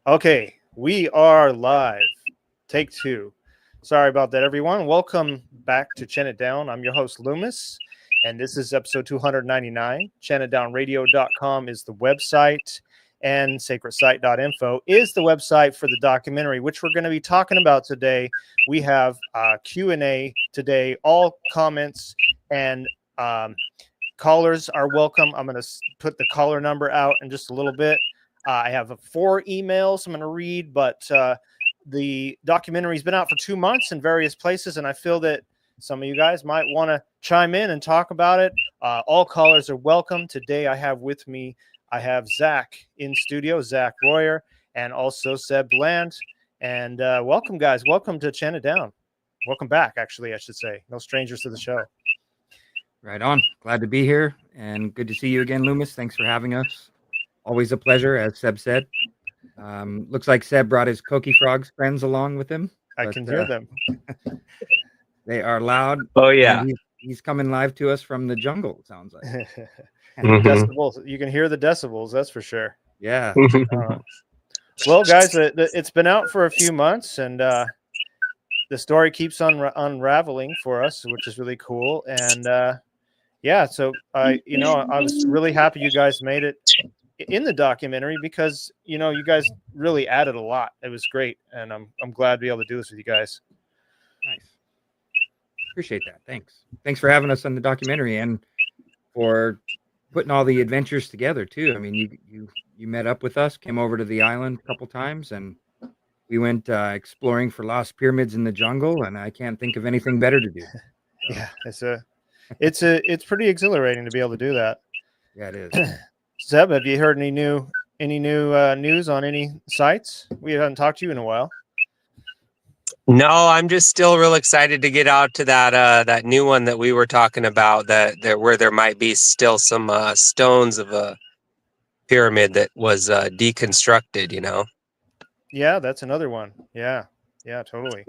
Okay, we are live. Take two. Sorry about that, everyone. Welcome back to Chen It Down. I'm your host, Loomis, and this is episode 299. ChenItDownRadio.com is the website, and sacredsite.info is the website for the documentary, which we're going to be talking about today. We have Q&A today. All comments and callers are welcome. I'm going to put the caller number out in just a little bit. I have 4 emails I'm going to read, but the documentary's been out for 2 months in various places, and I feel that some of you guys might want to chime in and talk about it. All callers are welcome. Today I have with me, I have Zach in studio, Zach Royer, and also Seb Bland. And welcome, guys. Welcome to Chen It Down. Welcome back, actually, I should say. No strangers to the show. Right on. Glad to be here, and good to see you again, Loomis. Thanks for having us. Always a pleasure, as Seb said. Looks like Seb brought his Cokie Frogs friends along with him. I can hear them. They are loud. Oh, yeah. And he's coming live to us from the jungle, it sounds like. Decibels. You can hear the decibels, that's for sure. Yeah. Well, guys, it's been out for a few months, and the story keeps on unraveling for us, which is really cool. And yeah, so I was really happy you guys made it in the documentary because you guys really added a lot. It was great, and I'm glad to be able to do this with you guys. Nice. Appreciate that. Thanks for having us on the documentary and for putting all the adventures together too. I mean, you met up with us, came over to the island a couple times, and we went exploring for lost pyramids in the jungle, and I can't think of anything better to do. So. Yeah, it's pretty exhilarating to be able to do that. Yeah, it is. Zeb, have you heard any new news on any sites? We haven't talked to you in a while. No, I'm just still real excited to get out to that new one that we were talking about, that where there might be still some stones of a pyramid that was deconstructed. Yeah, that's another one. Yeah, totally.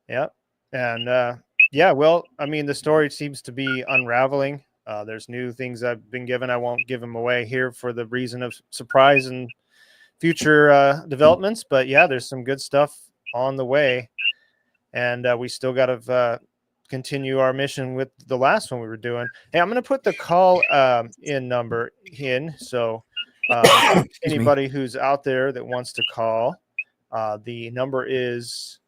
Yeah. And yeah, well, I mean, the story seems to be unraveling. There's new things I've been given. I won't give them away here for the reason of surprise and future developments. But yeah, there's some good stuff on the way. And we still got to continue our mission with the last one we were doing. Hey, I'm going to put the call in number in. So anybody who's out there that wants to call, the number is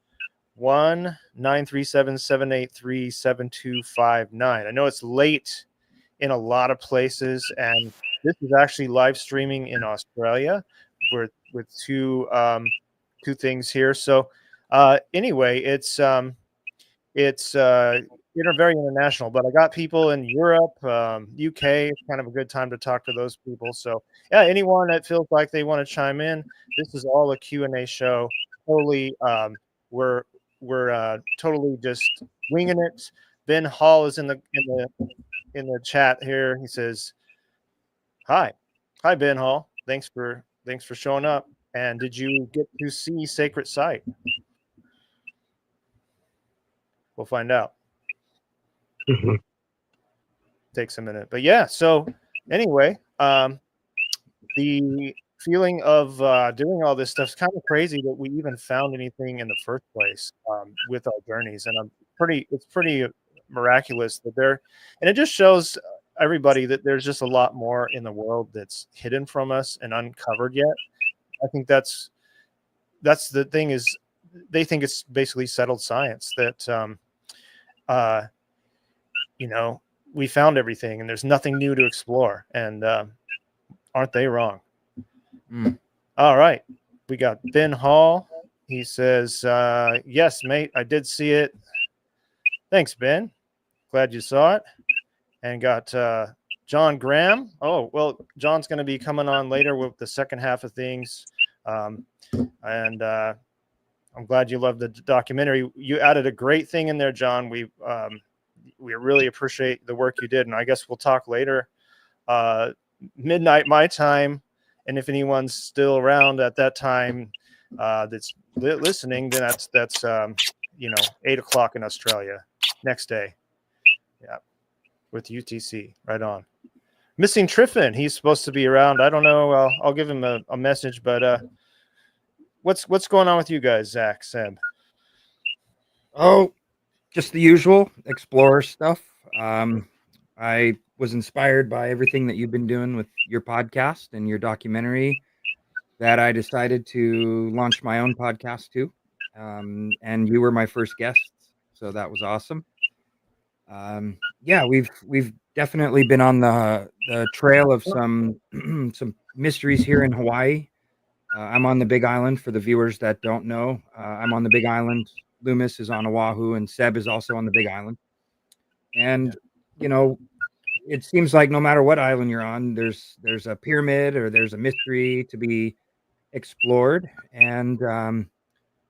1-937-783-7259. I know it's late in a lot of places, and this is actually live streaming in Australia with two things here. So anyway, it's very international, but I got people in Europe, UK. It's kind of a good time to talk to those people. So yeah, anyone that feels like they want to chime in, this is all a Q&A show. Totally, we're totally just winging it. Ben Hall is in the chat here. He says, hi Ben Hall. Thanks for showing up. And did you get to see Sacred Site? We'll find out. Takes a minute, but yeah. So anyway, the feeling of doing all this stuff is kind of crazy that we even found anything in the first place with our journeys, and it's pretty miraculous that and it just shows everybody that there's just a lot more in the world that's hidden from us and uncovered yet. I think that's the thing, is they think it's basically settled science that we found everything and there's nothing new to explore, and aren't they wrong? All right, we got Ben Hall. He says, yes, mate, I did see it. Thanks, Ben. Glad you saw it. And got John Graham. Oh, well, John's going to be coming on later with the second half of things. And I'm glad you loved the documentary. You added a great thing in there, John. We really appreciate the work you did. And I guess we'll talk later, midnight my time. And if anyone's still around at that time that's listening, then that's 8:00 in Australia next day. Yeah, with UTC. Right on. Missing Triffin. He's supposed to be around. I don't know. I'll give him a message, but what's going on with you guys, Zach, Seb? Oh, just the usual explorer stuff. I was inspired by everything that you've been doing with your podcast and your documentary that I decided to launch my own podcast too. And you were my first guest, so that was awesome. Yeah, we've definitely been on the trail of some some mysteries here in Hawaii. I'm on the Big Island for the viewers that don't know. I'm on the Big Island. Loomis is on Oahu, and Seb is also on the Big Island. And you know, it seems like no matter what island you're on, there's a pyramid or there's a mystery to be explored. And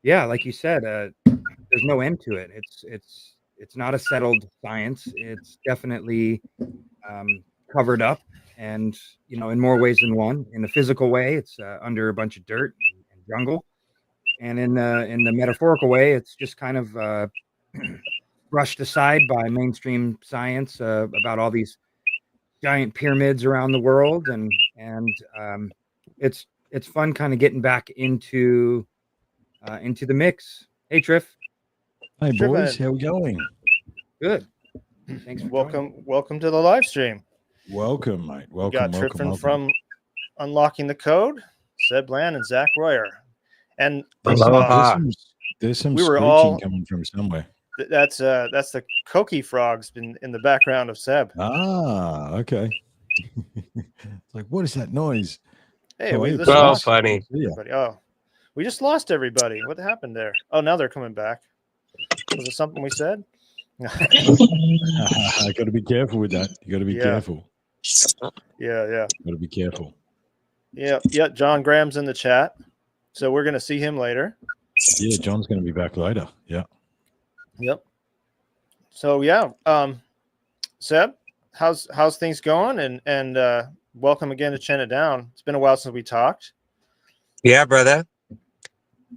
yeah, like you said, there's no end to it. It's not a settled science. It's definitely covered up, and in more ways than one. In the physical way, it's under a bunch of dirt and jungle, and in the metaphorical way, it's just kind of brushed aside by mainstream science about all these giant pyramids around the world, and it's fun kind of getting back into the mix. Hey, Triff. Hey Triff, boys, how we going? Good. Thanks for joining. Welcome to the live stream. Welcome, mate. We got Welcome. Triffin from Unlocking the Code, Seb Bland, and Zach Royer. And Aloha. There's some We were screeching all- coming from somewhere. that's the Koki frogs in the background of Seb. Ah, okay. It's like, what is that noise? Hey, Oh, we hey, just Oh, lost funny. Yeah. everybody. Oh, we just lost everybody. What happened there? Oh, now they're coming back. Was it something we said? I got to be careful with that. You got to be Yeah. careful. Yeah. Got to be careful. Yeah. John Graham's in the chat, so we're gonna see him later. Yeah, John's going to be back later. Yeah. Yep. So yeah, Seb, how's things going? And welcome again to Chen It Down. It's been a while since we talked. Yeah, brother.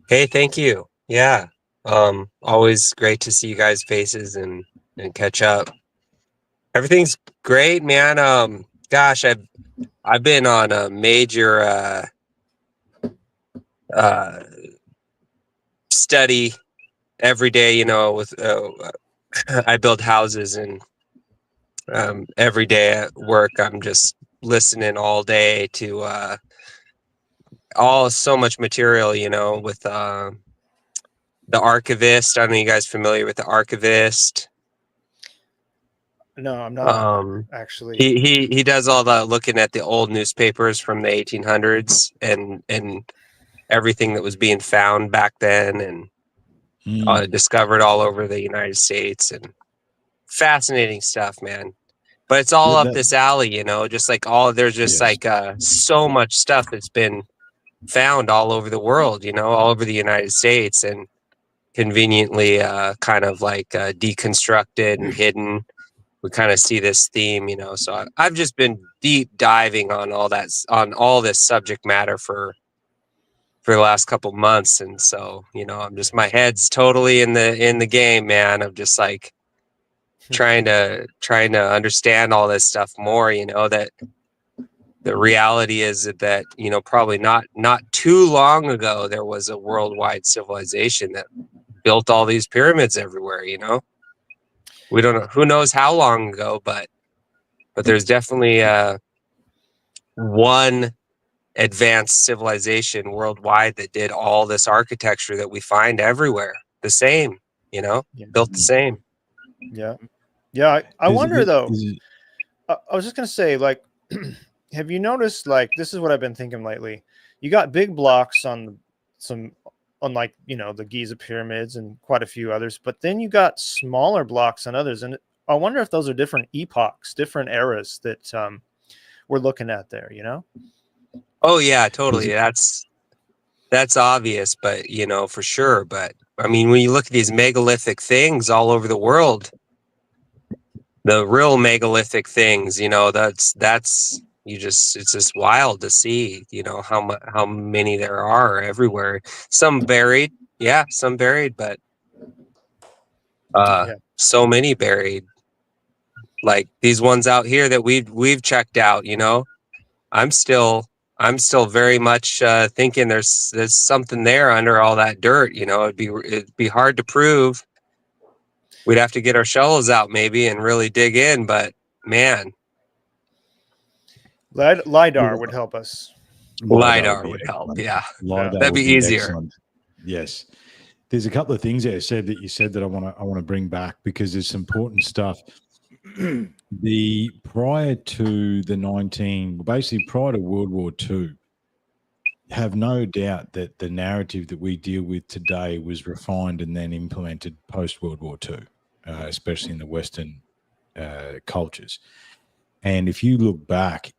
Hey, thank you. Yeah. Always great to see you guys' faces and catch up. Everything's great, man. Gosh, I've been on a major study every day, with I build houses, and every day at work I'm just listening all day to so much material, with the archivist. I don't know, you guys familiar with the archivist? No, I'm not actually. He does all the looking at the old newspapers from the 1800s and everything that was being found back then and discovered all over the United States, and fascinating stuff, man. But it's all up this alley, just like there's just Yes. like so much stuff that's been found all over the world, all over the United States, and conveniently kind of like deconstructed and hidden. We kind of see this theme, so I've just been deep diving on all this subject matter for the last couple months, and so I'm just, my head's totally in the game, man. I'm just like trying to understand all this stuff more, that the reality is that probably not too long ago there was a worldwide civilization that built all these pyramids everywhere. We don't know, who knows how long ago, but there's definitely one advanced civilization worldwide that did all this architecture that we find everywhere, the same, built the same. Yeah. I wonder though. Is it- I was just gonna say, like, have you noticed? Like, this is what I've been thinking lately. You got big blocks on like the Giza pyramids and quite a few others, but then you got smaller blocks on others, and I wonder if those are different epochs, different eras that we're looking at there. Oh yeah, totally. That's obvious, but for sure. But I mean, when you look at these megalithic things all over the world, the real megalithic things, that's it's just wild to see, how many there are everywhere. Some buried, but so many buried. Like these ones out here that we've checked out, I'm still I'm still very much thinking there's something there under all that dirt. You know, it'd be hard to prove. We'd have to get our shovels out maybe and really dig in. But man, LiDAR would help us. LiDAR would help. excellent. Yeah, LiDAR that'd be would easier. Excellent. Yes. There's a couple of things there you said that I want to bring back because there's some important stuff. The prior to prior to World War II, have no doubt that the narrative that we deal with today was refined and then implemented post World War II, especially in the Western cultures. And if you look back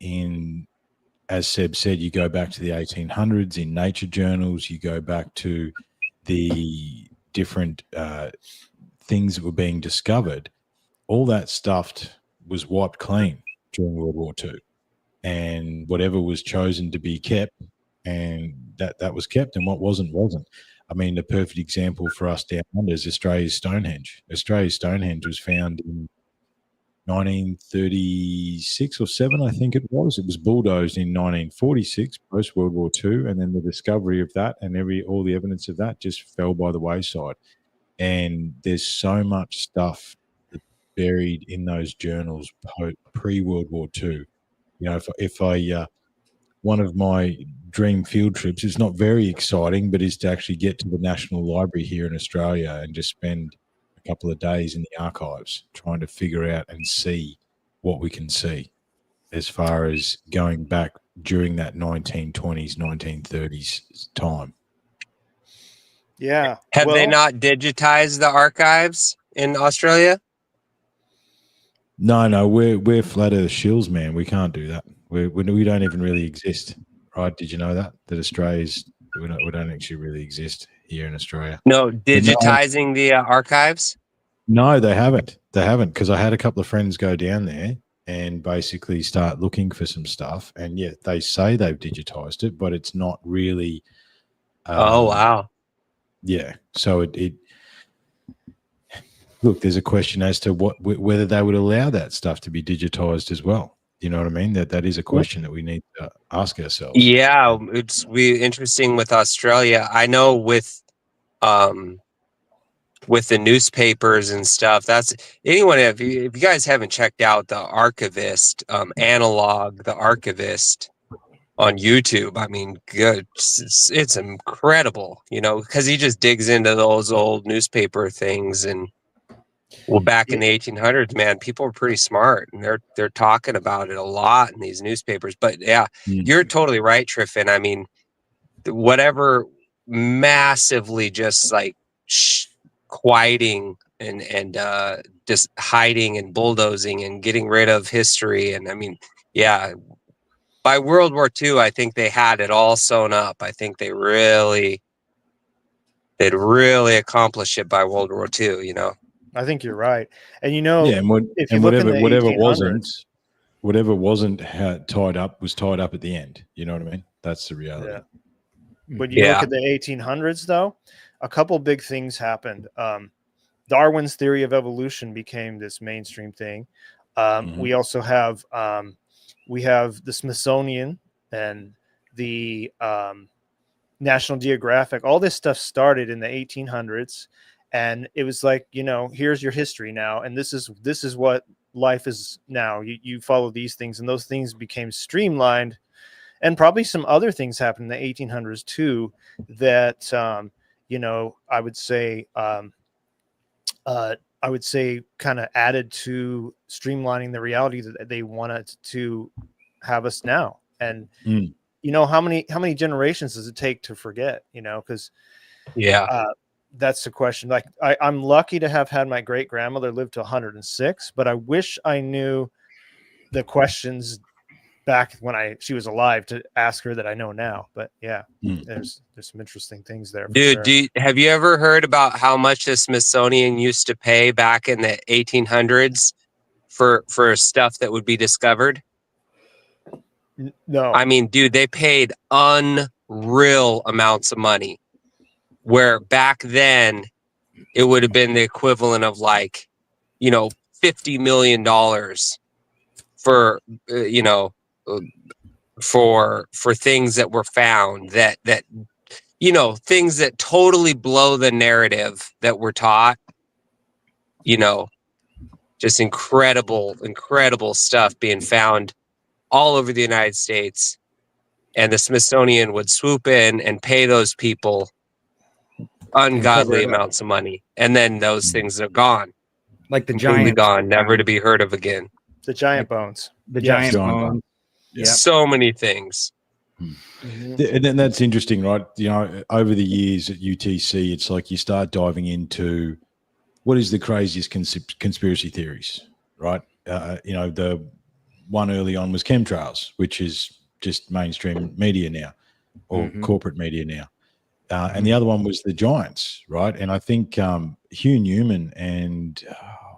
as Seb said, you go back to the 1800s in nature journals, you go back to the different things that were being discovered, all that stuff was wiped clean during World War II. And whatever was chosen to be kept, and that was kept, and what wasn't. I mean, the perfect example for us down under is Australia's Stonehenge. Australia's Stonehenge was found in 1936 or 7, I think it was. It was bulldozed in 1946, post World War II, and then the discovery of that and all the evidence of that just fell by the wayside. And there's so much stuff buried in those journals pre World War II. You know, if I one of my dream field trips, it's not very exciting, but is to actually get to the National Library here in Australia and just spend a couple of days in the archives trying to figure out and see what we can see as far as going back during that 1920s, 1930s time. Yeah. Have they not digitized the archives in Australia? No, we're flat earth shills, man. We can't do that. We don't even really exist, right? Did you know that Australia's we don't actually really exist here in Australia? No, digitizing the archives. No, they haven't. Because I had a couple of friends go down there and basically start looking for some stuff, and yeah, they say they've digitized it, but it's not really. Oh wow! Yeah, so it look, there's a question as to whether they would allow that stuff to be digitized as well. You know what I mean? That is a question that we need to ask ourselves. Yeah, it's interesting with Australia. I know with the newspapers and stuff. That's anyone if you guys haven't checked out the Archivist, Analog, the Archivist on YouTube. I mean, good, it's incredible. You know, because he just digs into those old newspaper things and. Well, back in the 1800s, man, people were pretty smart, and they're talking about it a lot in these newspapers. But yeah, you're totally right, Triffin. I mean, whatever massively just like quieting and just hiding and bulldozing and getting rid of history. And I mean, yeah, by World War II, I think they had it all sewn up. I think they'd really accomplish it by World War II. You know. I think you're right, and you know, if you and look in the whatever wasn't tied up was tied up at the end. You know what I mean? That's the reality. Yeah. When you look at the 1800s, though, a couple big things happened. Darwin's theory of evolution became this mainstream thing. We also have the Smithsonian and the National Geographic. All this stuff started in the 1800s. And it was like, you know, here's your history now, and this is what life is now. You follow these things, and those things became streamlined, and probably some other things happened in the 1800s too. That you know, I would say kind of added to streamlining the reality that they wanted to have us now. And you know, how many generations does it take to forget? You know, because that's the question. Like I'm lucky to have had my great grandmother live to 106, but I wish I knew the questions back when she was alive to ask her that I know now. But yeah, there's some interesting things there. Dude, sure. Have you ever heard about how much the Smithsonian used to pay back in the 1800s for stuff that would be discovered? No. I mean, dude, they paid unreal amounts of money. Where back then it would have been the equivalent of like, you know, $50 million for, you know, for things that were found that things that totally blow the narrative that we're taught. Just incredible stuff being found all over the United States, and the Smithsonian would swoop in and pay those people ungodly amounts of money, and then those things are gone, like the completely giant gone, never to be heard of again. The giant bones. The Yes. giant bones. Yeah. So many things. And then that's interesting, right? Over the years at UTC, it's like you start diving into what is the craziest conspiracy theories, right? The one early on was chemtrails, which is just mainstream media now, or corporate media now. And the other one was the giants, right? And I think Hugh Newman and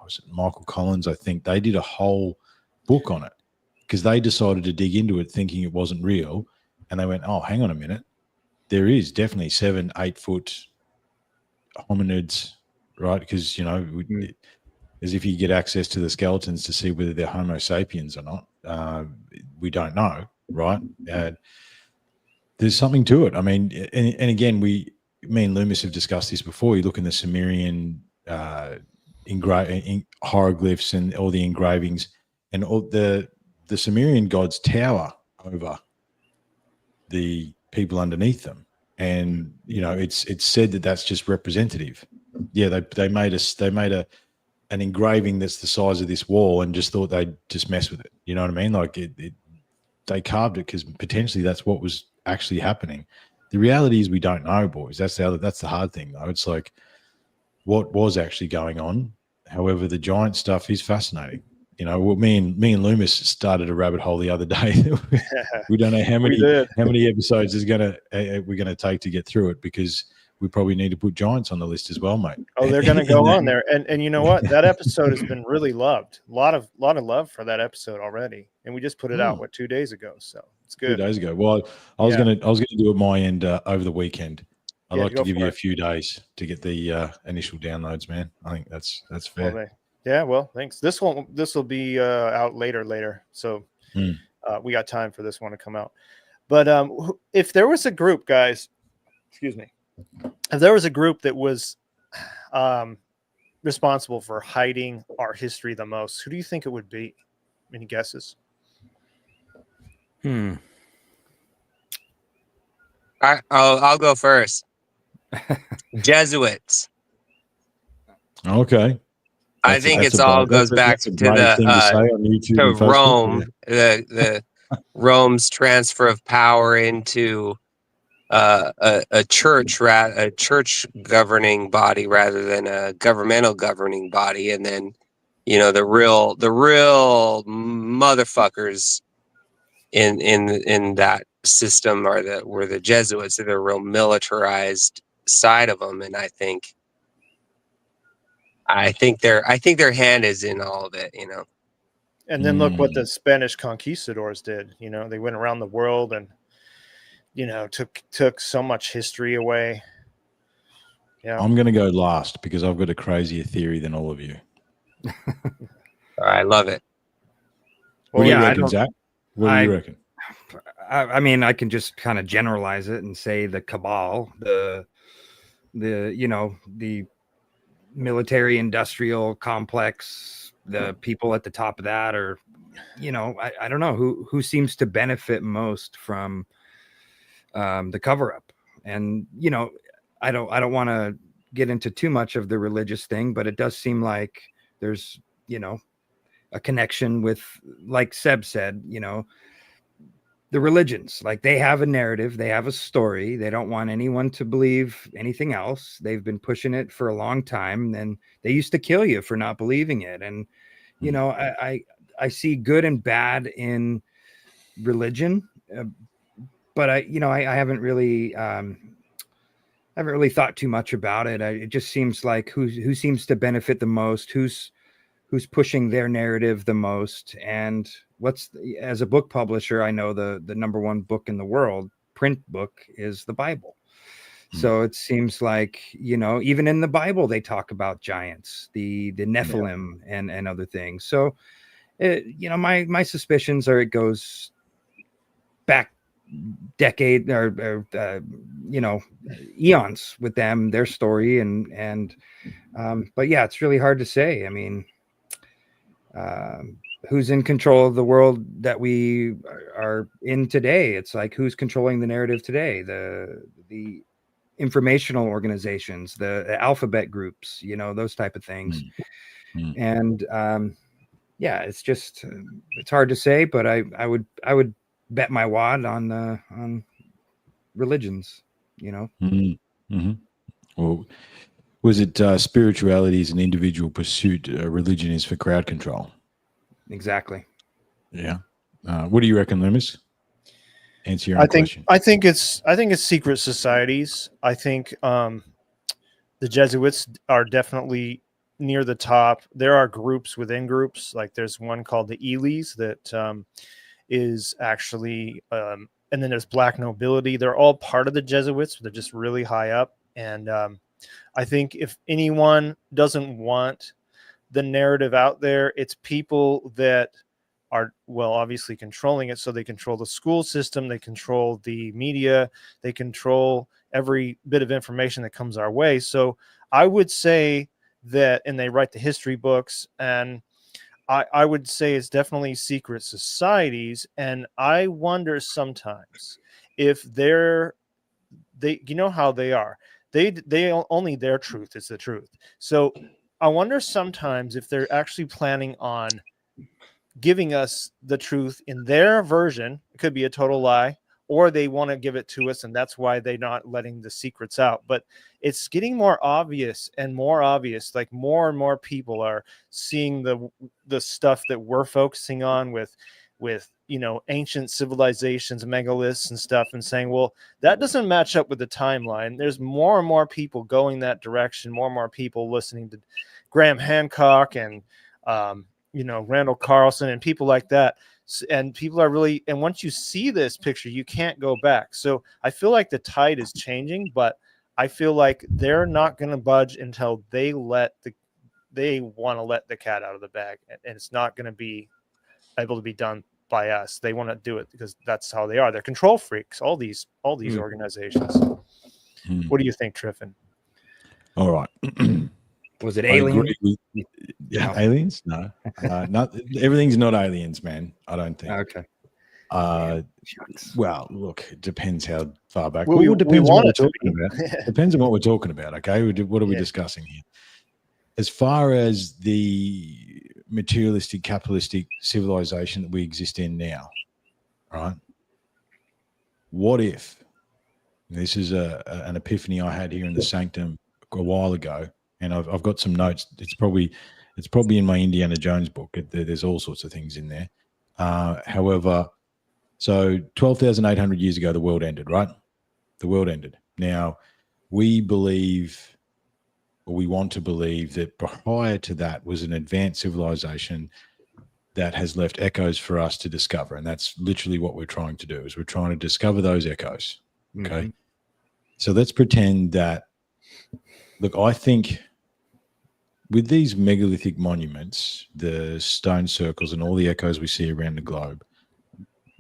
was it Michael Collins, I think, they did a whole book on it because they decided to dig into it thinking it wasn't real. And they went, oh, hang on a minute. There is definitely 7-8 foot hominids, right? Because, as if you get access to the skeletons to see whether they're Homo sapiens or not. We don't know, right? There's something to it. I mean, and again, me and Loomis have discussed this before. You look in the Sumerian hieroglyphs and all the engravings, and all the Sumerian gods tower over the people underneath them, and it's said that that's just representative. Yeah, they made an engraving that's the size of this wall and just thought they'd just mess with it. You know what I mean? Like they carved it because potentially that's what was actually happening. The reality is we don't know, boys. That's the hard thing, though. It's like what was actually going on. However, the giant stuff is fascinating. Me and Loomis started a rabbit hole the other day. We don't know how many episodes we're gonna take to get through it, because we probably need to put giants on the list as well, mate. Oh, they're going to go on there, and you know what? That episode has been really loved. A lot of love for that episode already, and we just put it out 2 days ago, so it's good. 2 days ago. Well, I was gonna do it my end over the weekend. I'd like to give you a few days to get the initial downloads, man. I think that's fair. Well, thanks. This will be out later, so we got time for this one to come out. But if there was a group, guys, excuse me. If there was a group that was responsible for hiding our history the most, who do you think it would be? Any guesses? I'll go first. Jesuits. Okay. I think it all goes back to Rome, the Rome's transfer of power into a church governing body rather than a governmental governing body, and then the real motherfuckers in that system were the Jesuits. They're the real militarized side of them, and I think their hand is in all of it, And then look what the Spanish conquistadors did. They went around the world and took so much history away. Yeah, I'm going to go last because I've got a crazier theory than all of you. I love it. What do you reckon, Zach? What do you reckon? I mean, I can just kind of generalize it and say the cabal, the military industrial complex, the people at the top of that, or I don't know who seems to benefit most from the cover up. And I don't want to get into too much of the religious thing, but it does seem like there's a connection with, like Seb said, the religions. Like, they have a narrative, they have a story, they don't want anyone to believe anything else. They've been pushing it for a long time, and they used to kill you for not believing it. And I see good and bad in religion, but I haven't really thought too much about it. It just seems like who seems to benefit the most, who's pushing their narrative the most. And as a book publisher, I know the number one book in the world, print book, is the Bible. So it seems like, even in the Bible, they talk about giants, the Nephilim, and other things. So, my suspicions are it goes back decade or eons with them, their story, and but yeah, it's really hard to say. I mean, who's in control of the world that we are in today? It's like, who's controlling the narrative today? The informational organizations, the alphabet groups, those type of things. And yeah, it's just it's hard to say, but I would bet my wad on religions, Well, was it spirituality is an individual pursuit, religion is for crowd control? Exactly. Yeah. What do you reckon, Loomis? Answer your own question. I think it's secret societies. I think the Jesuits are definitely near the top. There are groups within groups. Like there's one called the Elis that is actually, and then there's Black Nobility. They're all part of the Jesuits. They're just really high up. And I think if anyone doesn't want the narrative out there, it's people that are, well, obviously controlling it. So they control the school system, they control the media, they control every bit of information that comes our way. So I would say that, and they write the history books, and I would say it's definitely secret societies. And I wonder sometimes if they you know how they are. They only their truth is the truth. So I wonder sometimes if they're actually planning on giving us the truth in their version. It could be a total lie, or they want to give it to us, and that's why they're not letting the secrets out. But it's getting more obvious and more obvious. Like more and more people are seeing the stuff that we're focusing on with ancient civilizations, megaliths and stuff, and saying, well, that doesn't match up with the timeline. There's more and more people going that direction, more and more people listening to Graham Hancock and Randall Carlson and people like that. And people are really, and once you see this picture, you can't go back. So I feel like the tide is changing, but I feel like they're not going to budge until they want to let the cat out of the bag, and it's not going to be able to be done by us. They want to do it because that's how they are. They're control freaks, all these organizations. What do you think, Triffin? All right. Was it aliens? Aliens? No, not everything's not aliens, man. I don't think. Okay. Well, look, it depends how far back. Well, it depends on what we're talking about. Depends on what we're talking about. Okay, what are we discussing here? As far as the materialistic, capitalistic civilization that we exist in now, right? What if? This is an epiphany I had here in the Sanctum a while ago. And I've got some notes. It's probably in my Indiana Jones book. There's all sorts of things in there. However, so 12,800 years ago, the world ended, right? The world ended. Now, we believe, or we want to believe, that prior to that was an advanced civilization that has left echoes for us to discover. And that's literally what we're trying to do, is we're trying to discover those echoes. Okay. Mm-hmm. So let's pretend that, look, I think with these megalithic monuments, the stone circles and all the echoes we see around the globe,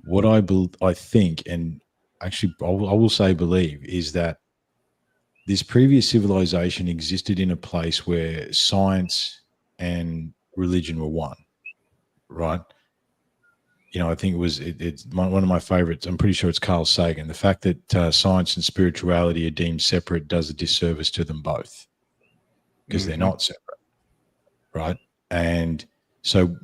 what I think, and actually I will say believe, is that this previous civilization existed in a place where science and religion were one, right? I think it's one of my favorites. I'm pretty sure it's Carl Sagan. The fact that science and spirituality are deemed separate does a disservice to them both, because they're not separate. Right. And so,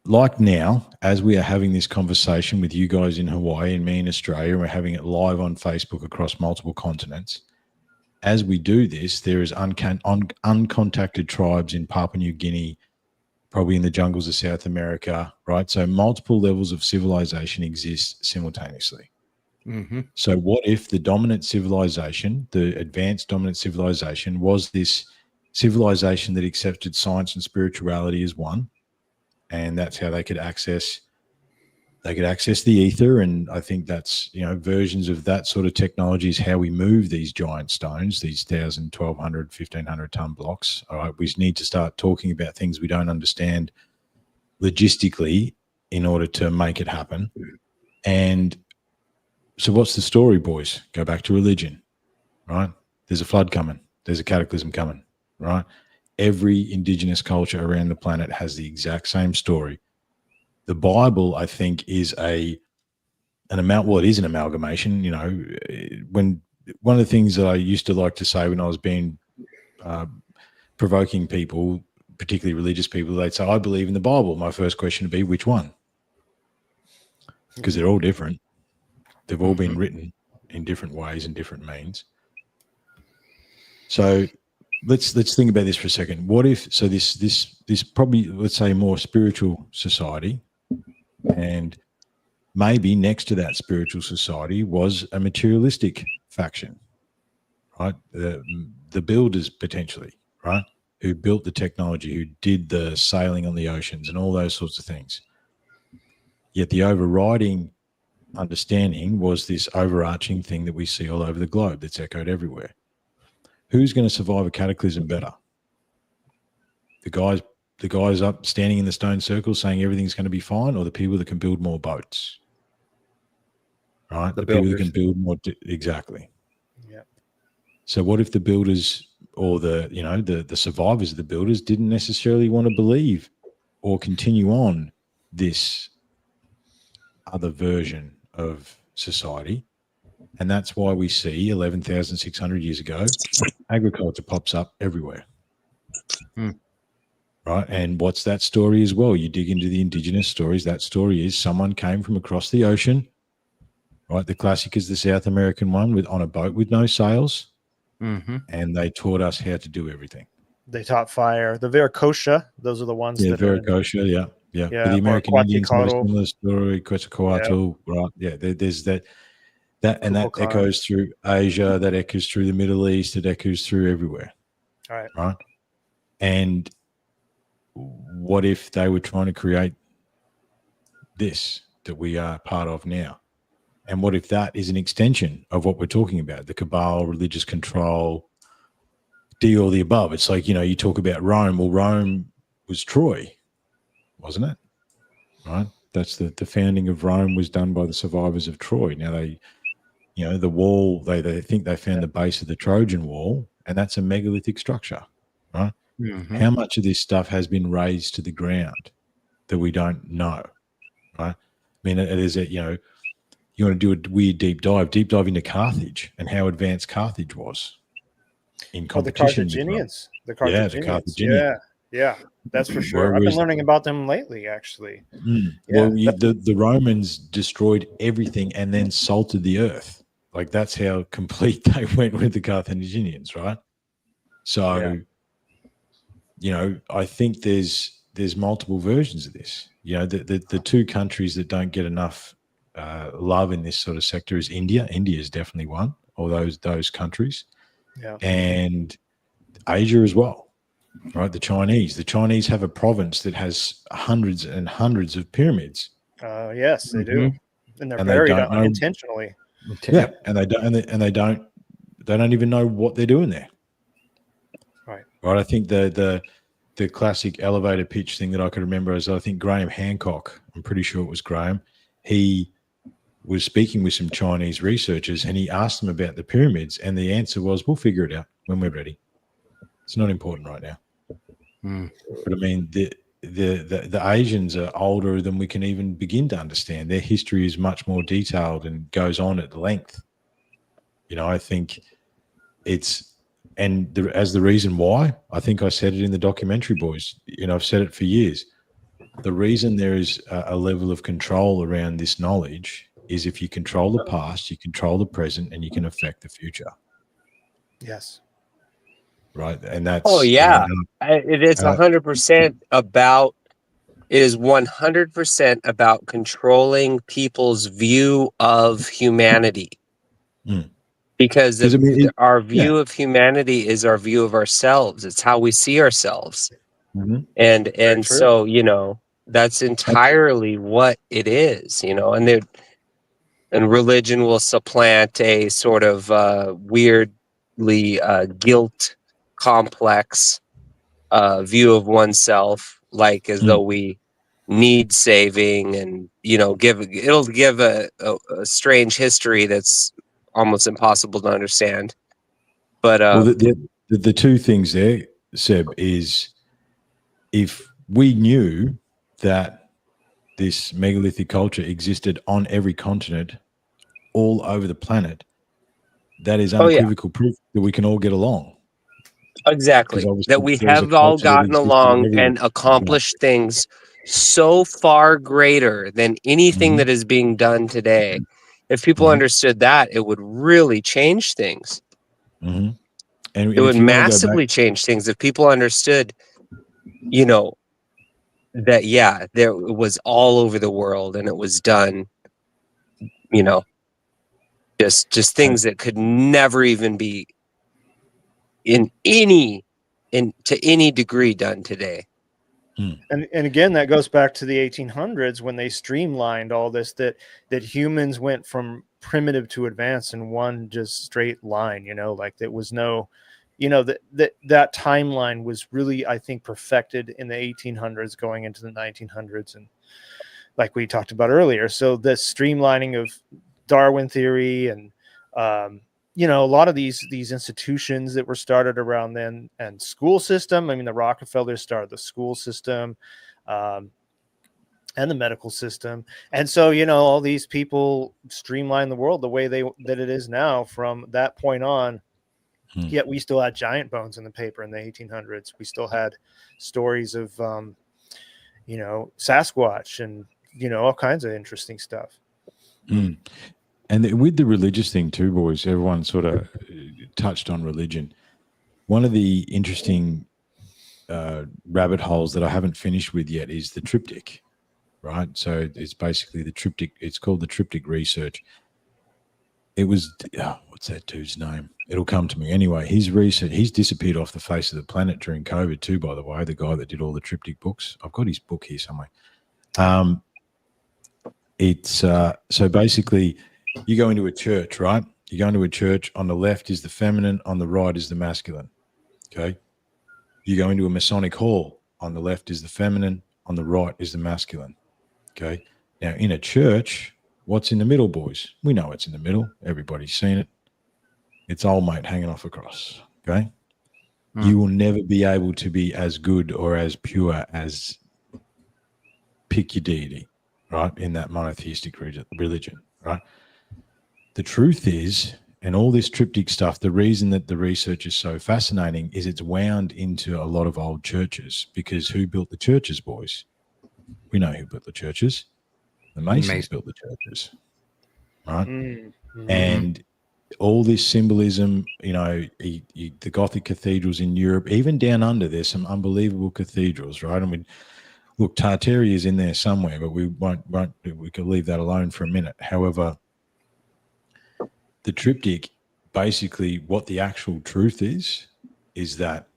like now, as we are having this conversation with you guys in Hawaii and me in Australia, and we're having it live on Facebook across multiple continents, as we do this, there is uncontacted tribes in Papua New Guinea, probably in the jungles of South America, right? So multiple levels of civilization exist simultaneously. Mm-hmm. So what if the dominant civilization, the advanced dominant civilization, was this civilization that accepted science and spirituality as one, and that's how they could access the ether? And I think that's, versions of that sort of technology is how we move these giant stones, these 1,000, 1,200, 1,500 ton blocks. All right, we need to start talking about things we don't understand logistically in order to make it happen. And So what's the story, boys? Go back to religion, right? There's a flood coming. There's a cataclysm coming, right? Every indigenous culture around the planet has the exact same story. The Bible, I think, is it is an amalgamation. You know, when one of the things that I used to like to say when I was being provoking people, particularly religious people, they'd say, I believe in the Bible. My first question would be, which one? Because they're all different. They've all been written in different ways and different means. So let's think about this for a second. What if this probably, let's say, more spiritual society, and maybe next to that spiritual society was a materialistic faction, right? The builders potentially, right? Who built the technology, who did the sailing on the oceans and all those sorts of things. Yet the overriding understanding was this overarching thing that we see all over the globe that's echoed everywhere. Who's going to survive a cataclysm better? The guys up standing in the stone circle saying everything's going to be fine, or the people that can build more boats? Right? The people that builders. can build more exactly. Yeah. So what if the builders or the survivors of the builders didn't necessarily want to believe or continue on this other version of society? And that's why we see 11,600 years ago, agriculture pops up everywhere. Right. And what's that story as well? You dig into the indigenous stories. That story is someone came from across the ocean. Right. The classic is the South American one on a boat with no sails. And they taught us how to do everything. They taught fire. The Viracocha, those are the ones that are Viracocha, yeah. Yeah, But the American Indians have a Quetzalcoatl. similar story, Quetzalcoatl, right? Yeah, there's that and that Kukulkan. echoes through Asia, that echoes through the Middle East, it echoes through everywhere. Right. And what if they were trying to create this that we are part of now? And what if that is an extension of what we're talking about, the cabal, religious control, all the above? It's like, you talk about Rome. Well, Rome was Troy, wasn't it? Right? That's the founding of Rome was done by the survivors of Troy. Now the wall, they think they found the base of the Trojan wall, and that's a megalithic structure, right? How much of this stuff has been razed to the ground that we don't know, right? I mean, it is you want to do a weird deep dive into Carthage and how advanced Carthage was in competition. The Carthaginians. The Carthaginians. Yeah, that's for sure. I've been learning about them lately, actually. Well, the Romans destroyed everything and then salted the earth. Like, that's how complete they went with the Carthaginians, right? So, I think there's multiple versions of this. The two countries that don't get enough love in this sort of sector is India. India is definitely one, or those countries, and Asia as well. Right, the Chinese have a province that has hundreds and hundreds of pyramids. Yes, they do, and they're buried unintentionally. Yeah, and they don't even know what they're doing there. Right. I think the classic elevator pitch thing that I could remember is, I think Graham Hancock, I'm pretty sure it was Graham, he was speaking with some Chinese researchers, and he asked them about the pyramids, and the answer was, we'll figure it out when we're ready. It's not important right now. But I mean, the Asians are older than we can even begin to understand. Their history is much more detailed and goes on at length. I think as the reason why, I think I said it in the documentary, boys. I've said it for years. The reason there is a level of control around this knowledge is if you control the past, you control the present, and you can affect the future. Yes. Right. And that's, it is 100% about, it is 100% about controlling people's view of humanity. Because our view of humanity is our view of ourselves. It's how we see ourselves. And so, that's entirely what it is, and religion will supplant a sort of weirdly guilt complex view of oneself, like as though we need saving, and it'll give a strange history that's almost impossible to understand. But Well, the two things there, Seb, is if we knew that this megalithic culture existed on every continent, all over the planet, that is oh yeah, unequivocal proof that we can all get along. exactly, that we have all gotten along and accomplished things so far greater than anything that is being done today. If people understood that, it would really change things. Mm-hmm. And It would if you want to go massively back, change things if people understood, that there it was all over the world, and it was done, just things that could never even be to any degree done today. And again, that goes back to the 1800s when they streamlined all this, that humans went from primitive to advanced in one just straight line, like there was no, that timeline was really, I think, perfected in the 1800s going into the 1900s. And like we talked about earlier, so the streamlining of Darwin theory and, a lot of these institutions that were started around then, and school system. I mean, the Rockefellers started the school system, and the medical system. And so, all these people streamline the world the way that it is now from that point on. Yet we still had giant bones in the paper in the 1800s. We still had stories of, Sasquatch and, all kinds of interesting stuff. And with the religious thing too, boys, everyone sort of touched on religion. One of the interesting rabbit holes that I haven't finished with yet is the triptych, right? So it's basically the triptych. It's called the triptych research. It was, what's that dude's name? It'll come to me. Anyway, his research, he's disappeared off the face of the planet during COVID too, by the way, the guy that did all the triptych books. I've got his book here somewhere. It's so basically you go into a church, right? You go into a church, on the left is the feminine, on the right is the masculine. Okay. You go into a Masonic hall, on the left is the feminine, on the right is the masculine. Okay. Now in a church, what's in the middle, boys? We know what's in the middle. Everybody's seen it. It's old mate hanging off a cross. Okay. You will never be able to be as good or as pure as pick your deity, right? In that monotheistic religion, right? The truth is, and all this triptych stuff, the reason that the research is so fascinating is it's wound into a lot of old churches, because who built the churches, boys? We know who built the churches. The Masons built the churches, right? And all this symbolism, the Gothic cathedrals in Europe, even down under, there's some unbelievable cathedrals, right? I mean, look, Tartary is in there somewhere, but we could leave that alone for a minute. However, the triptych, basically what the actual truth is that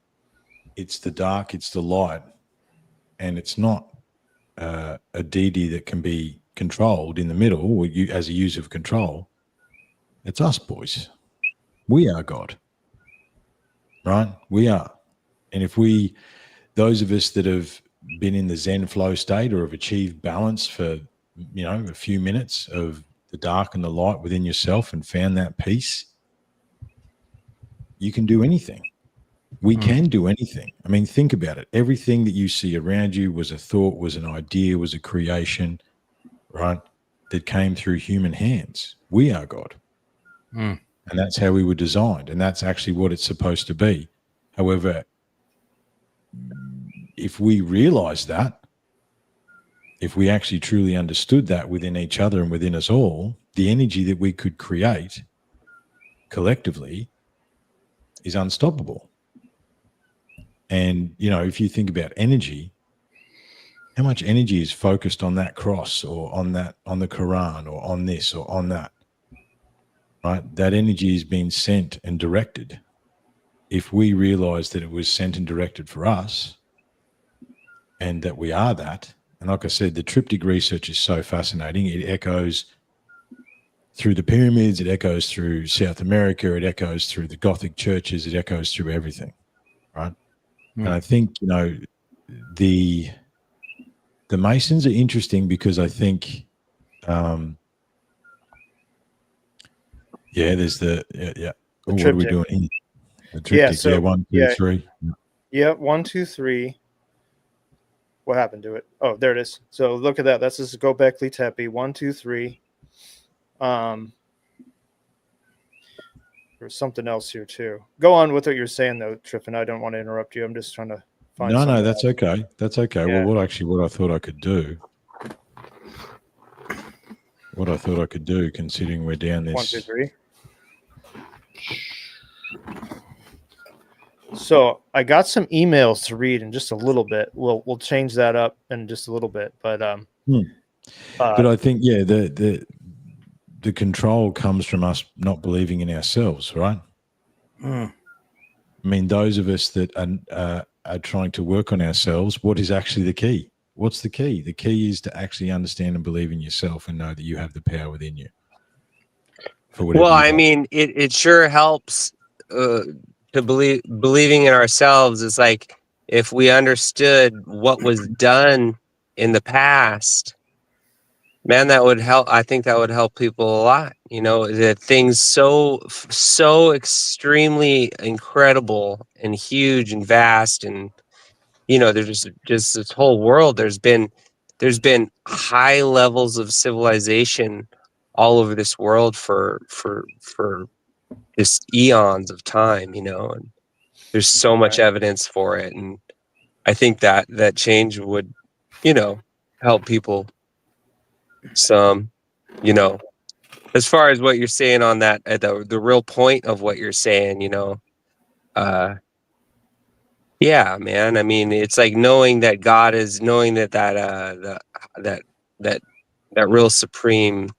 it's the dark, it's the light, and it's not a deity that can be controlled in the middle as a user of control. It's us, boys. We are God, right? We are. And if those of us that have been in the Zen flow state or have achieved balance for, a few minutes of the dark and the light within yourself and found that peace, you can do anything. We can do anything. I mean, think about it. Everything that you see around you was a thought, was an idea, was a creation, right? That came through human hands. We are God. And that's how we were designed. And that's actually what it's supposed to be. However, if we realize that, if we actually truly understood that within each other and within us all, the energy that we could create collectively is unstoppable. And, if you think about energy, how much energy is focused on that cross or on the Quran or on this or on that, right? That energy is being sent and directed. If we realize that it was sent and directed for us and that we are that, and like I said, the triptych research is so fascinating. It echoes through the pyramids, it echoes through South America, it echoes through the Gothic churches, it echoes through everything, right? And I think, the the Masons are interesting because I think, there's the The what are we triptych. doing here? The triptych. so- 1, 2, 3. Yeah, 1, 2, 3. What happened to it? Oh, there it is. So look at that. That's this Gobekli Tepe. 1, 2, 3. There's something else here too. Go on with what you're saying though, Triffin. I don't want to interrupt you. I'm just trying to find. No, that's okay. That's okay. Yeah. Well, what I thought I could do, considering we're down this. 1, 2, 3. So I got some emails to read in just a little bit. We'll change that up in just a little bit, but but I think the control comes from us not believing in ourselves, right? I mean, those of us that are trying to work on ourselves, what is actually the key? What's the key? The key is to actually understand and believe in yourself and know that you have the power within you. Well, I mean, it sure helps to believing in ourselves. Is like if we understood what was done in the past, man, that would help. I think that would help people a lot. You know, that things so extremely incredible and huge and vast, and you know, there's just this whole world. There's been high levels of civilization all over this world for just eons of time, you know, and there's so much evidence for it. And I think that change would, you know, help people some, you know, as far as what you're saying on that, the real point of what you're saying, you know, yeah, man. I mean, it's like knowing that God is knowing that real supreme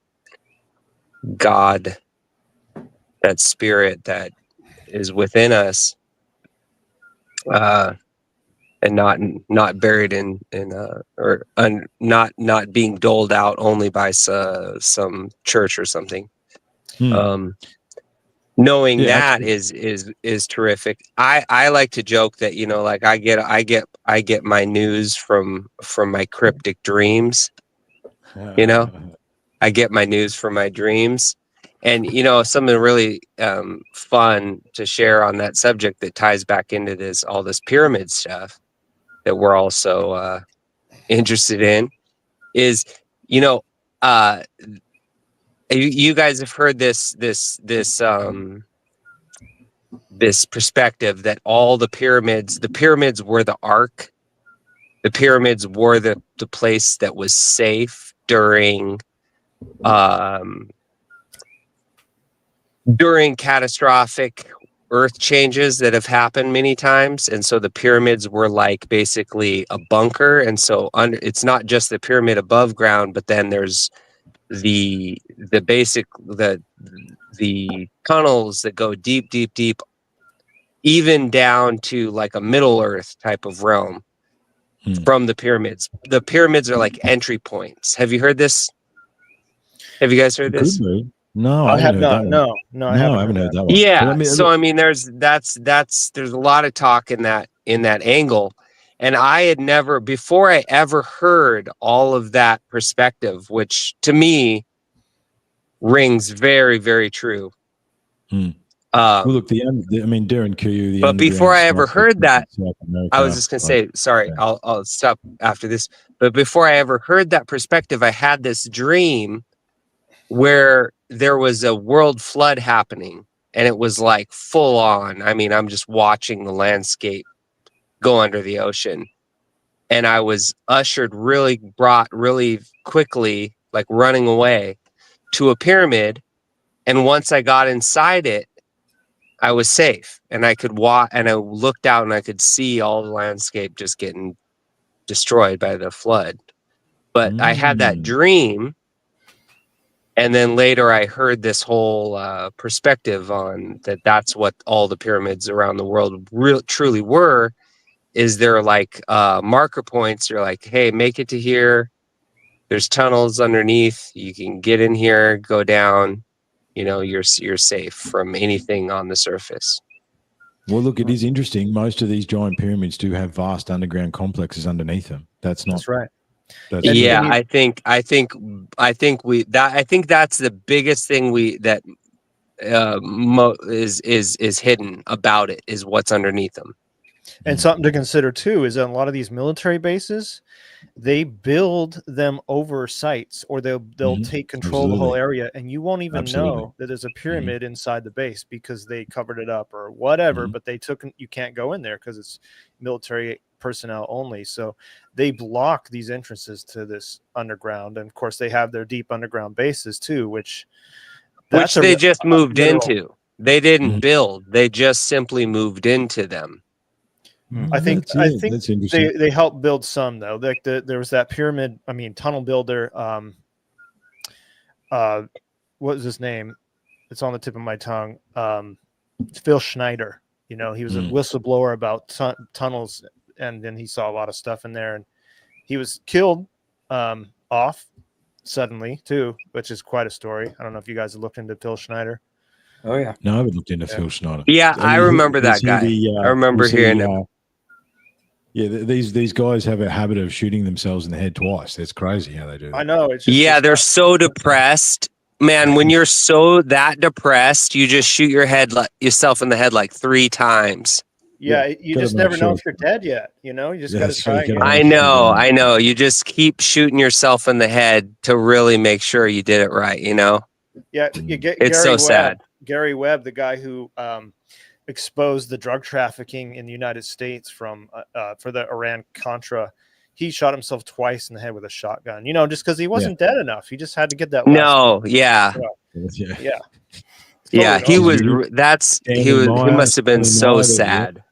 God, that spirit that is within us, and not buried in not being doled out only by some church or something. Knowing that is terrific. I like to joke that, you know, like I get my news from my cryptic dreams. You know, I get my news from my dreams. And, you know, something really fun to share on that subject that ties back into all this pyramid stuff that we're also interested in is, you know, you guys have heard this perspective that all the pyramids were the ark. The pyramids were the place that was safe during catastrophic earth changes that have happened many times. And so the pyramids were like basically a bunker. And so it's not just the pyramid above ground, but then there's the tunnels that go deep, even down to like a Middle Earth type of realm from the pyramids. The pyramids are like entry points. Have you heard this? Have you guys heard this? No, I have not. No, I haven't heard that one. Yeah. So I mean, there's a lot of talk in that angle, and I had never before I ever heard all of that perspective, which to me rings very, very true. Well, look, Darren Kuyu. But before I ever heard that, I was just gonna say, sorry, I'll stop after this. But before I ever heard that perspective, I had this dream where there was a world flood happening, and it was like full on. I mean, I'm just watching the landscape go under the ocean, and I was brought really quickly, like running away to a pyramid. And once I got inside it, I was safe, and I could walk, and I looked out and I could see all the landscape just getting destroyed by the flood. But I had that dream, and then later I heard this whole perspective on that's what all the pyramids around the world truly were, is they're like marker points. You're like, hey, make it to here. There's tunnels underneath. You can get in here, go down. You know, you're safe from anything on the surface. Well, look, it is interesting. Most of these giant pyramids do have vast underground complexes underneath them. That's right. That's And- right. Yeah, and you- I think that's the biggest thing that is hidden about it, is what's underneath them. And something to consider too is that a lot of these military bases, they build them over sites, or they'll Mhm. take control of the whole Absolutely. area, and you won't even Absolutely. know that there's a pyramid inside the base because they covered it up or whatever. Mhm. But you can't go in there because it's military personnel only. So they block these entrances to this underground, and of course they have their deep underground bases too, which They just moved literal- into. They didn't Mhm. build. They just simply moved into them. I think That's interesting. they helped build some though. Like there was that pyramid, tunnel builder. What was his name? It's on the tip of my tongue. Phil Schneider. He was a whistleblower about tunnels, and then he saw a lot of stuff in there, and he was killed off suddenly too, which is quite a story. I don't know if you guys have looked into Phil Schneider. Oh yeah. No, I haven't looked into Yeah. Phil Schneider. Yeah, I remember that guy. I remember hearing him. Yeah, these guys have a habit of shooting themselves in the head twice. That's crazy how they do that. I know. It's just, Yeah, it's they're not- so depressed, man. When you're so that depressed, you just shoot yourself in the head like 3 times. Yeah, you gotta just make never know sure. if you're dead yet. You just got to That's try. right, you again. gotta I make sure know, you're I know. You just keep shooting yourself in the head to really make sure you did it right. Yeah, you get It's Gary so Webb. sad. Gary Webb, the guy who exposed the drug trafficking in the United States for the Iran Contra. He shot himself twice in the head with a shotgun. Just because he wasn't dead enough. He just had to get that last. No, yeah, Yeah. Yeah. yeah. Totally normal. He must have been so sad.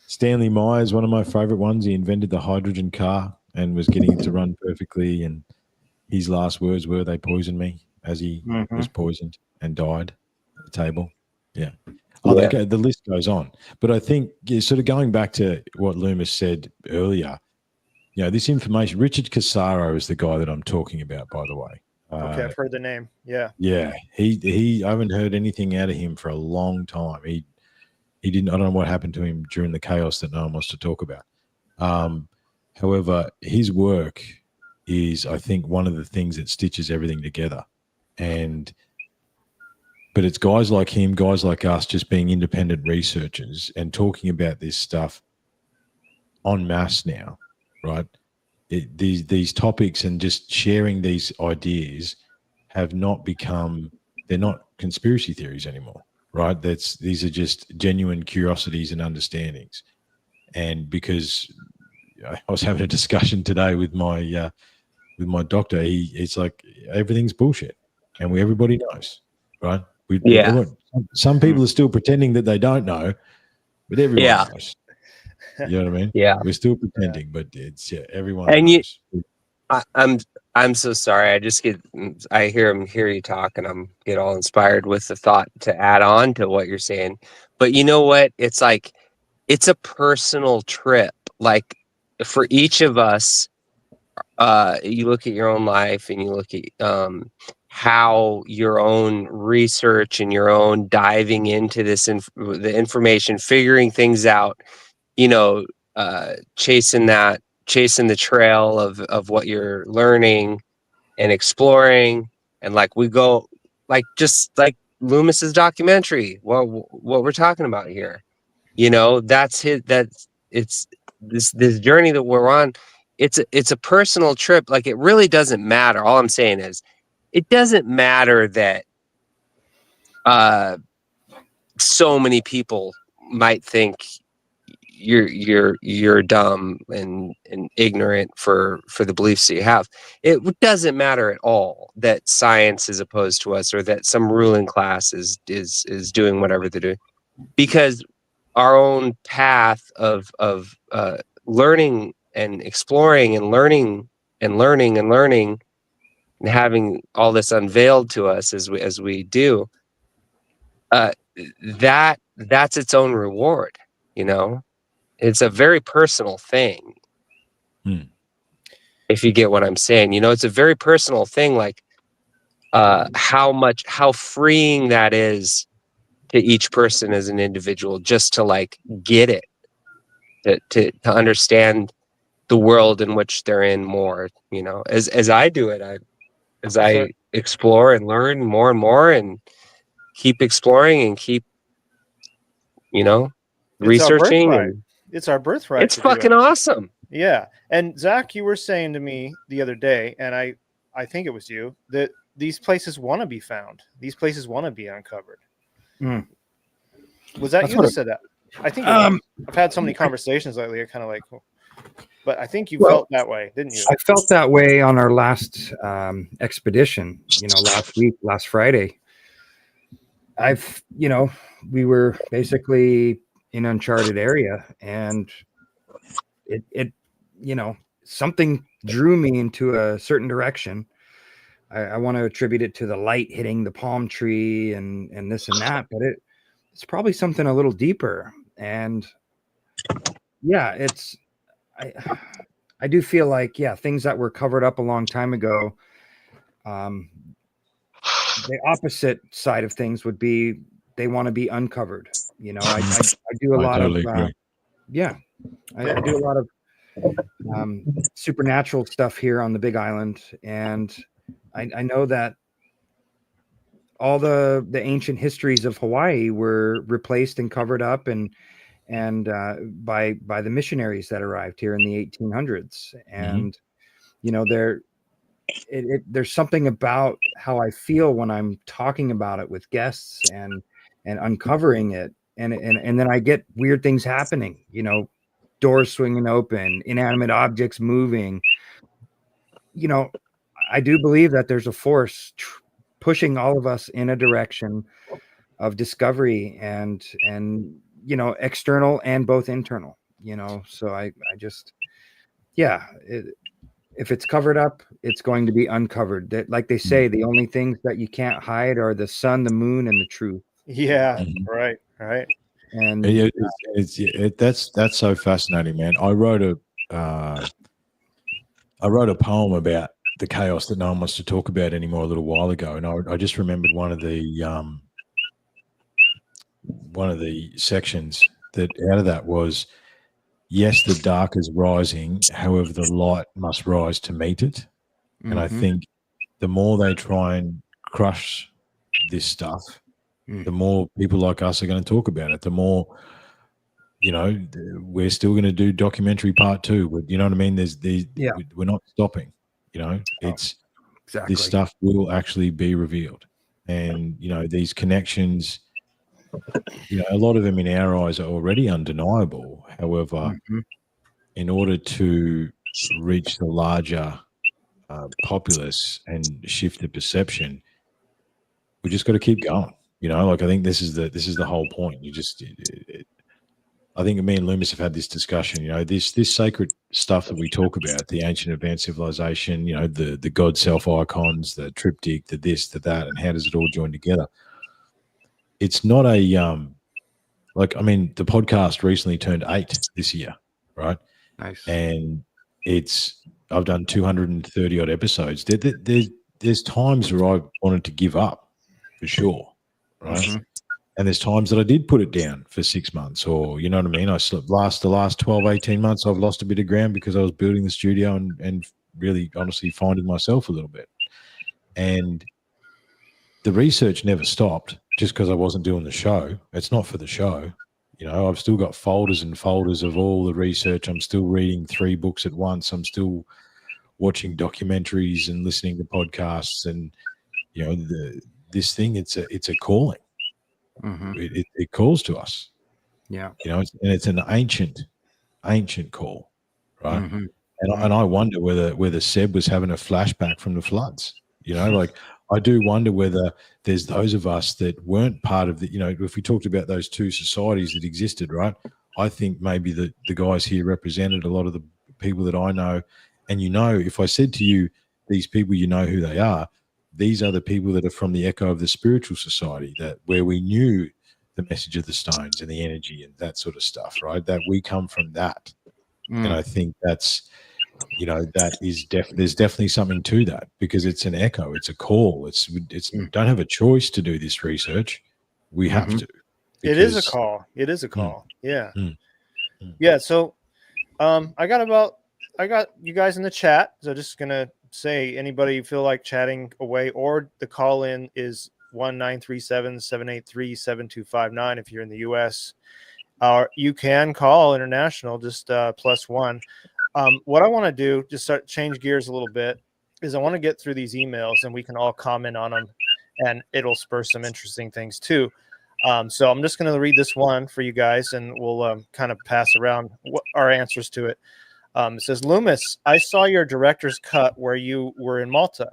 Stanley Myers, one of my favorite ones. He invented the hydrogen car and was getting it to run perfectly. And his last words were, "They poisoned me," as he was poisoned and died at the table. Yeah. Oh, Yeah. the list goes on. But I think, sort of going back to what Loomis said earlier, this information, Richard Casaro is the guy that I'm talking about, by the way. Okay, I've heard the name. Yeah. Yeah, I haven't heard anything out of him for a long time. He didn't. I don't know what happened to him during the chaos that no one wants to talk about. However, his work is, I think, one of the things that stitches everything together. But it's guys like him, guys like us, just being independent researchers and talking about this stuff en masse now, right? These topics and just sharing these ideas have not become. They're not conspiracy theories anymore. Right, these are just genuine curiosities and understandings, and because I was having a discussion today with my doctor, it's like everything's bullshit, and everybody knows, right? Some people are still pretending that they don't know, but everyone knows. You know what I mean? Yeah. We're still pretending, but it's everyone And knows. I'm so sorry. I hear you talk, and get all inspired with the thought to add on to what you're saying. But you know what? It's like, it's a personal trip. Like, for each of us, you look at your own life, and you look at how your own research and your own diving into the information, figuring things out, chasing the trail of what you're learning and exploring. And like, we go, like, just like Loomis's documentary, what we're talking about here, it's this journey that we're on. It's a personal trip. Like, it really doesn't matter. All I'm saying is, it doesn't matter that so many people might think you're dumb and ignorant for the beliefs that you have. It doesn't matter at all that science is opposed to us, or that some ruling class is doing whatever they're doing, because our own path of learning and exploring and learning and having all this unveiled to us as we do, that's its own reward. It's a very personal thing. If you get what I'm saying, it's a very personal thing. Like, how freeing that is to each person as an individual, just to like get it, to understand the world in which they're in more, as I do it. I explore and learn more and more and keep exploring and keep, It's our researching. birthright. And It's our birthright. it's to do fucking it. awesome. Yeah. And Zach, you were saying to me the other day, and I think it was you, that these places want to be found. These places want to be uncovered. Mm. Was that That's you what that it- said that? I think it was. I've had so many conversations lately. I kind of like, but I think you felt that way, didn't you? I felt that way on our last expedition, last Friday. We were basically in uncharted area, and it something drew me into a certain direction. I want to attribute it to the light hitting the palm tree and this and that, but it's probably something a little deeper. And yeah, I do feel like, things that were covered up a long time ago, the opposite side of things would be they want to be uncovered. I do a lot of agree. I do a lot of supernatural stuff here on the Big Island, and I know that all the ancient histories of Hawaii were replaced and covered up and by the missionaries that arrived here in the 1800s. And there's something about how I feel when I'm talking about it with guests and uncovering it, and then I get weird things happening, doors swinging open, inanimate objects moving. I do believe that there's a force pushing all of us in a direction of discovery and external and both internal. So I just if it's covered up, it's going to be uncovered. That, like they say, the only things that you can't hide are the sun, the moon, and the truth. Yeah. Right. And that's so fascinating, man. I wrote a poem about the chaos that no one wants to talk about anymore a little while ago, and I just remembered one of the sections that out of that was, yes, the dark is rising, however, the light must rise to meet it. And I think the more they try and crush this stuff, the more people like us are going to talk about it. The more, we're still going to do documentary part 2. You know what I mean? We're not stopping. It's exactly. this stuff will actually be revealed, and these connections. A lot of them in our eyes are already undeniable. However, in order to reach the larger populace and shift the perception, we just got to keep going. I think this is the whole point. I think me and Loomis have had this discussion. This sacred stuff that we talk about, the ancient advanced civilization, the God self icons, the triptych, the this, the that, and how does it all join together? It's not a the podcast recently turned 8 this year, right? Nice. And I've done 230 odd episodes. There's times where I've wanted to give up, for sure, right? And there's times that I did put it down for 6 months, or you know what I mean? The last 12, 18 months, I've lost a bit of ground because I was building the studio and really honestly finding myself a little bit. And the research never stopped just because I wasn't doing the show. It's not for the show. I've still got folders and folders of all the research. I'm still reading 3 books at once. I'm still watching documentaries and listening to podcasts. And, this thing, it's a calling. It calls to us. Yeah. And it's an ancient call, right? And I wonder whether Seb was having a flashback from the floods. I do wonder whether there's those of us that weren't part of the, if we talked about those 2 societies that existed, right? I think maybe the guys here represented a lot of the people that I know. And if I said to you, these people, who they are, these are the people that are from the echo of the spiritual society, where we knew the message of the stones and the energy and that sort of stuff, right? That we come from that. And I think that's, that is there's definitely something to that, because it's an echo, it's a call. It's don't have a choice to do this research. We have to. It is a call. Yeah. Yeah. So, I got about I got you guys in the chat. So just gonna say, anybody feel like chatting away, or the call in is 1-937-783-7259 if you're in the US. Or you can call international, just +1. What I want to do, just start change gears a little bit, is I want to get through these emails and we can all comment on them, and it'll spur some interesting things too. So I'm just going to read this one for you guys, and we'll kind of pass around our answers to it. It says, Loomis, I saw your director's cut where you were in Malta.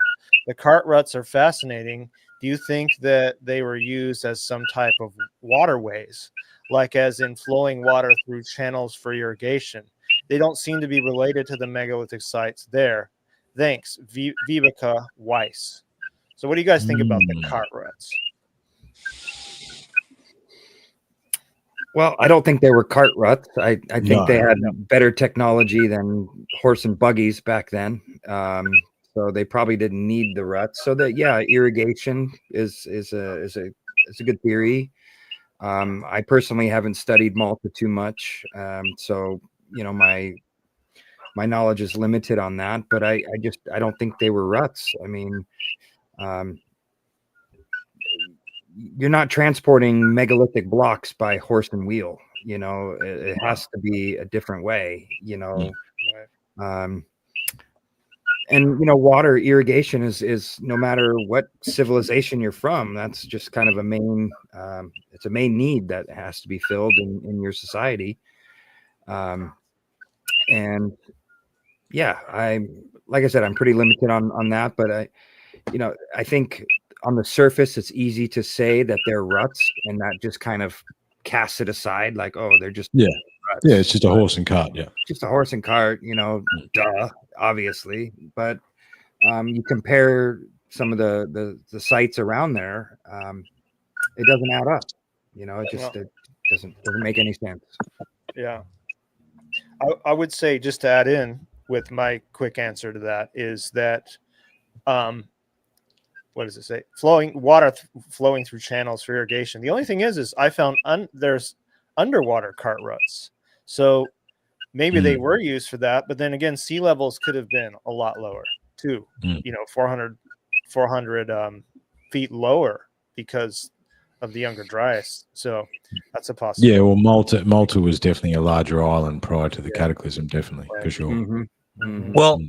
The cart ruts are fascinating. Do you think that they were used as some type of waterways, like as in flowing water through channels for irrigation? They don't seem to be related to the megalithic sites there. Thanks, Vibeke Weiss. So what do you guys think about the cart ruts? Well, I don't think they were cart ruts. I think No. they had better technology than horse and buggies back then. So they probably didn't need the ruts. So that, yeah, irrigation is a good theory. I personally haven't studied Malta too much, so my knowledge is limited on that. But I don't think they were ruts. I mean, you're not transporting megalithic blocks by horse and wheel. It has to be a different way. And water irrigation is no matter what civilization you're from, that's just kind of a main it's a main need that has to be filled in your society. And yeah, like I said, I'm pretty limited on that, but I think on the surface it's easy to say that they're ruts, and that just kind of casts it aside, like, oh, they're just ruts. Yeah, it's just a horse and cart. Yeah, just a horse and cart, duh, obviously. But you compare some of the sites around there, it doesn't add up. It doesn't make any sense. Yeah, I would say, just to add in with my quick answer to that, is that what does it say? Water flowing through channels for irrigation. The only thing is I found there's underwater cart ruts. So maybe they were used for that, but then again, sea levels could have been a lot lower too. 400 feet lower because of the Younger Dryas. So that's a possibility. Yeah, well, Malta was definitely a larger island prior to the cataclysm, definitely, for sure. Mm-hmm. Mm-hmm. Well,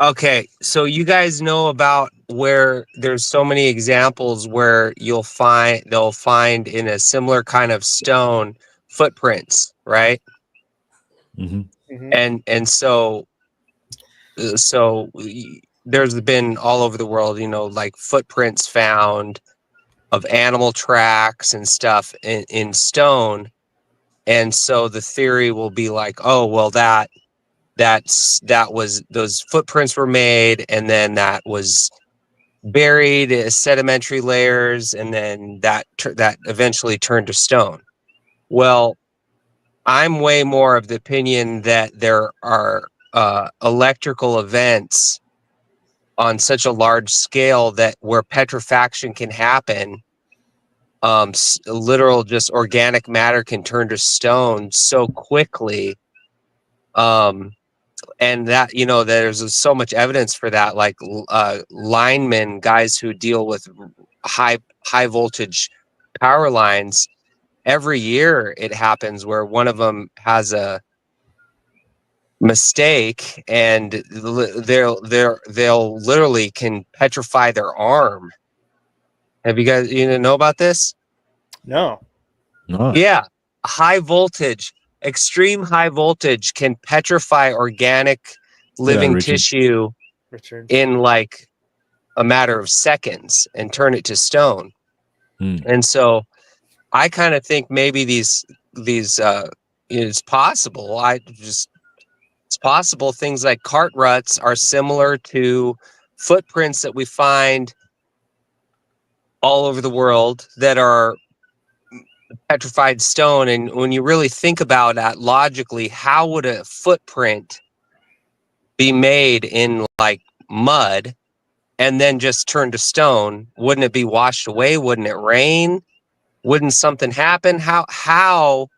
okay, so you guys know about where there's so many examples where they'll find in a similar kind of stone footprints, right? Mm-hmm. Mm-hmm. And so there's been all over the world, like footprints found of animal tracks and stuff in stone. And so the theory will be like, oh, well, that was, those footprints were made, and then that was buried as sedimentary layers, and then that eventually turned to stone. Well, I'm way more of the opinion that there are electrical events on such a large scale that where petrifaction can happen, literal just organic matter can turn to stone so quickly. And that, there's so much evidence for that, like linemen, guys who deal with high voltage power lines. Every year it happens where one of them has a mistake, and they'll literally can petrify their arm. Have you guys know about this? No. Yeah, extreme high voltage can petrify organic living tissue in like a matter of seconds and turn it to stone. And so I kind of think maybe these it's possible. It's possible things like cart ruts are similar to footprints that we find all over the world that are petrified stone. And when you really think about that logically, how would a footprint be made in like mud and then just turn to stone? Wouldn't it be washed away? Wouldn't it rain? Wouldn't something happen? How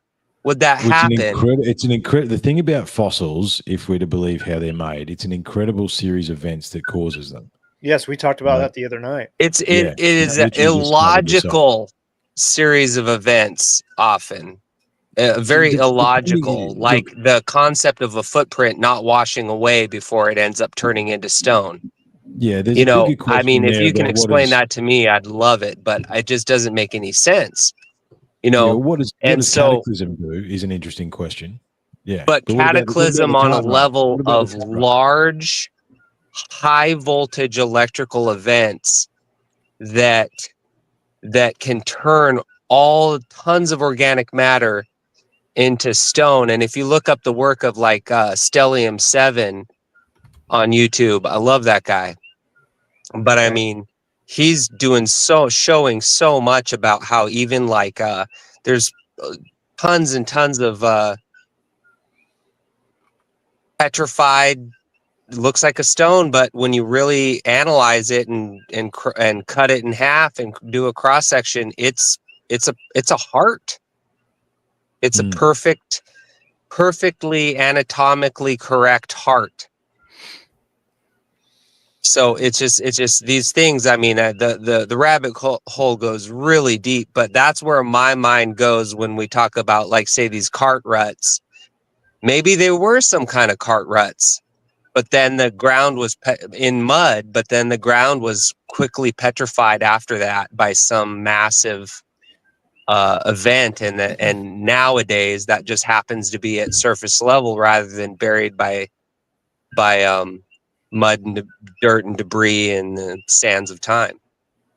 would that happen? It's an incredible. The thing about fossils, if we're to believe how they're made, it's an incredible series of events that causes them. Yes, we talked about Right. that the other night. It Yeah, is an literally just covered this up. illogical series of events often. Very illogical, like the concept of a footprint not washing away before it ends up turning into stone. Yeah, there's You a know, bigger I mean, question if there you can about what explain is- that to me, I'd love it, but it just doesn't make any sense. You Yeah, know, what and does so, cataclysm do is an interesting question. Yeah, but what about cataclysm the on a cart rut? level What about the of cart rut? large, high voltage electrical events that can turn all tons of organic matter into stone. And if you look up the work of like Stellium 7 on YouTube, I love that guy. But I mean, he's showing so much about how even like there's tons and tons of petrified, looks like a stone, but when you really analyze it and cut it in half and do a cross section, it's a heart. It's a perfectly anatomically correct heart. So it's just these things. I mean, the rabbit hole goes really deep, but that's where my mind goes when we talk about, like, say, these cart ruts. Maybe there were some kind of cart ruts, but then the ground was in mud, but then the ground was quickly petrified after that by some massive event, and nowadays that just happens to be at surface level rather than buried by mud and dirt and debris and the sands of time.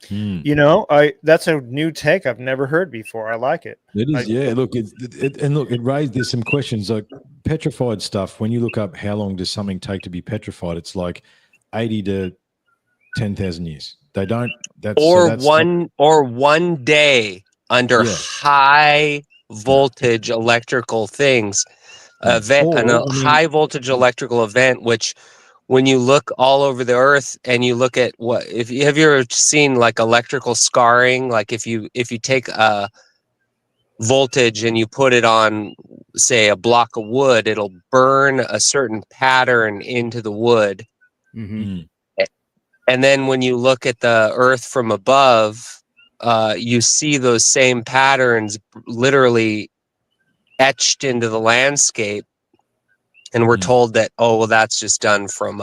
You know, that's a new take I've never heard before. I like it. It is, yeah. Look, it raised there's some questions like petrified stuff. When you look up how long does something take to be petrified, it's like 80 to 10,000 years. They don't. One day under high voltage electrical things. High voltage electrical event, which when you look all over the earth and you look at have you ever seen like electrical scarring? Like if you take a voltage and you put it on, say, a block of wood, it'll burn a certain pattern into the wood. Mm-hmm. And then when you look at the earth from above, you see those same patterns literally etched into the landscape. And we're told that, oh, well, that's just done from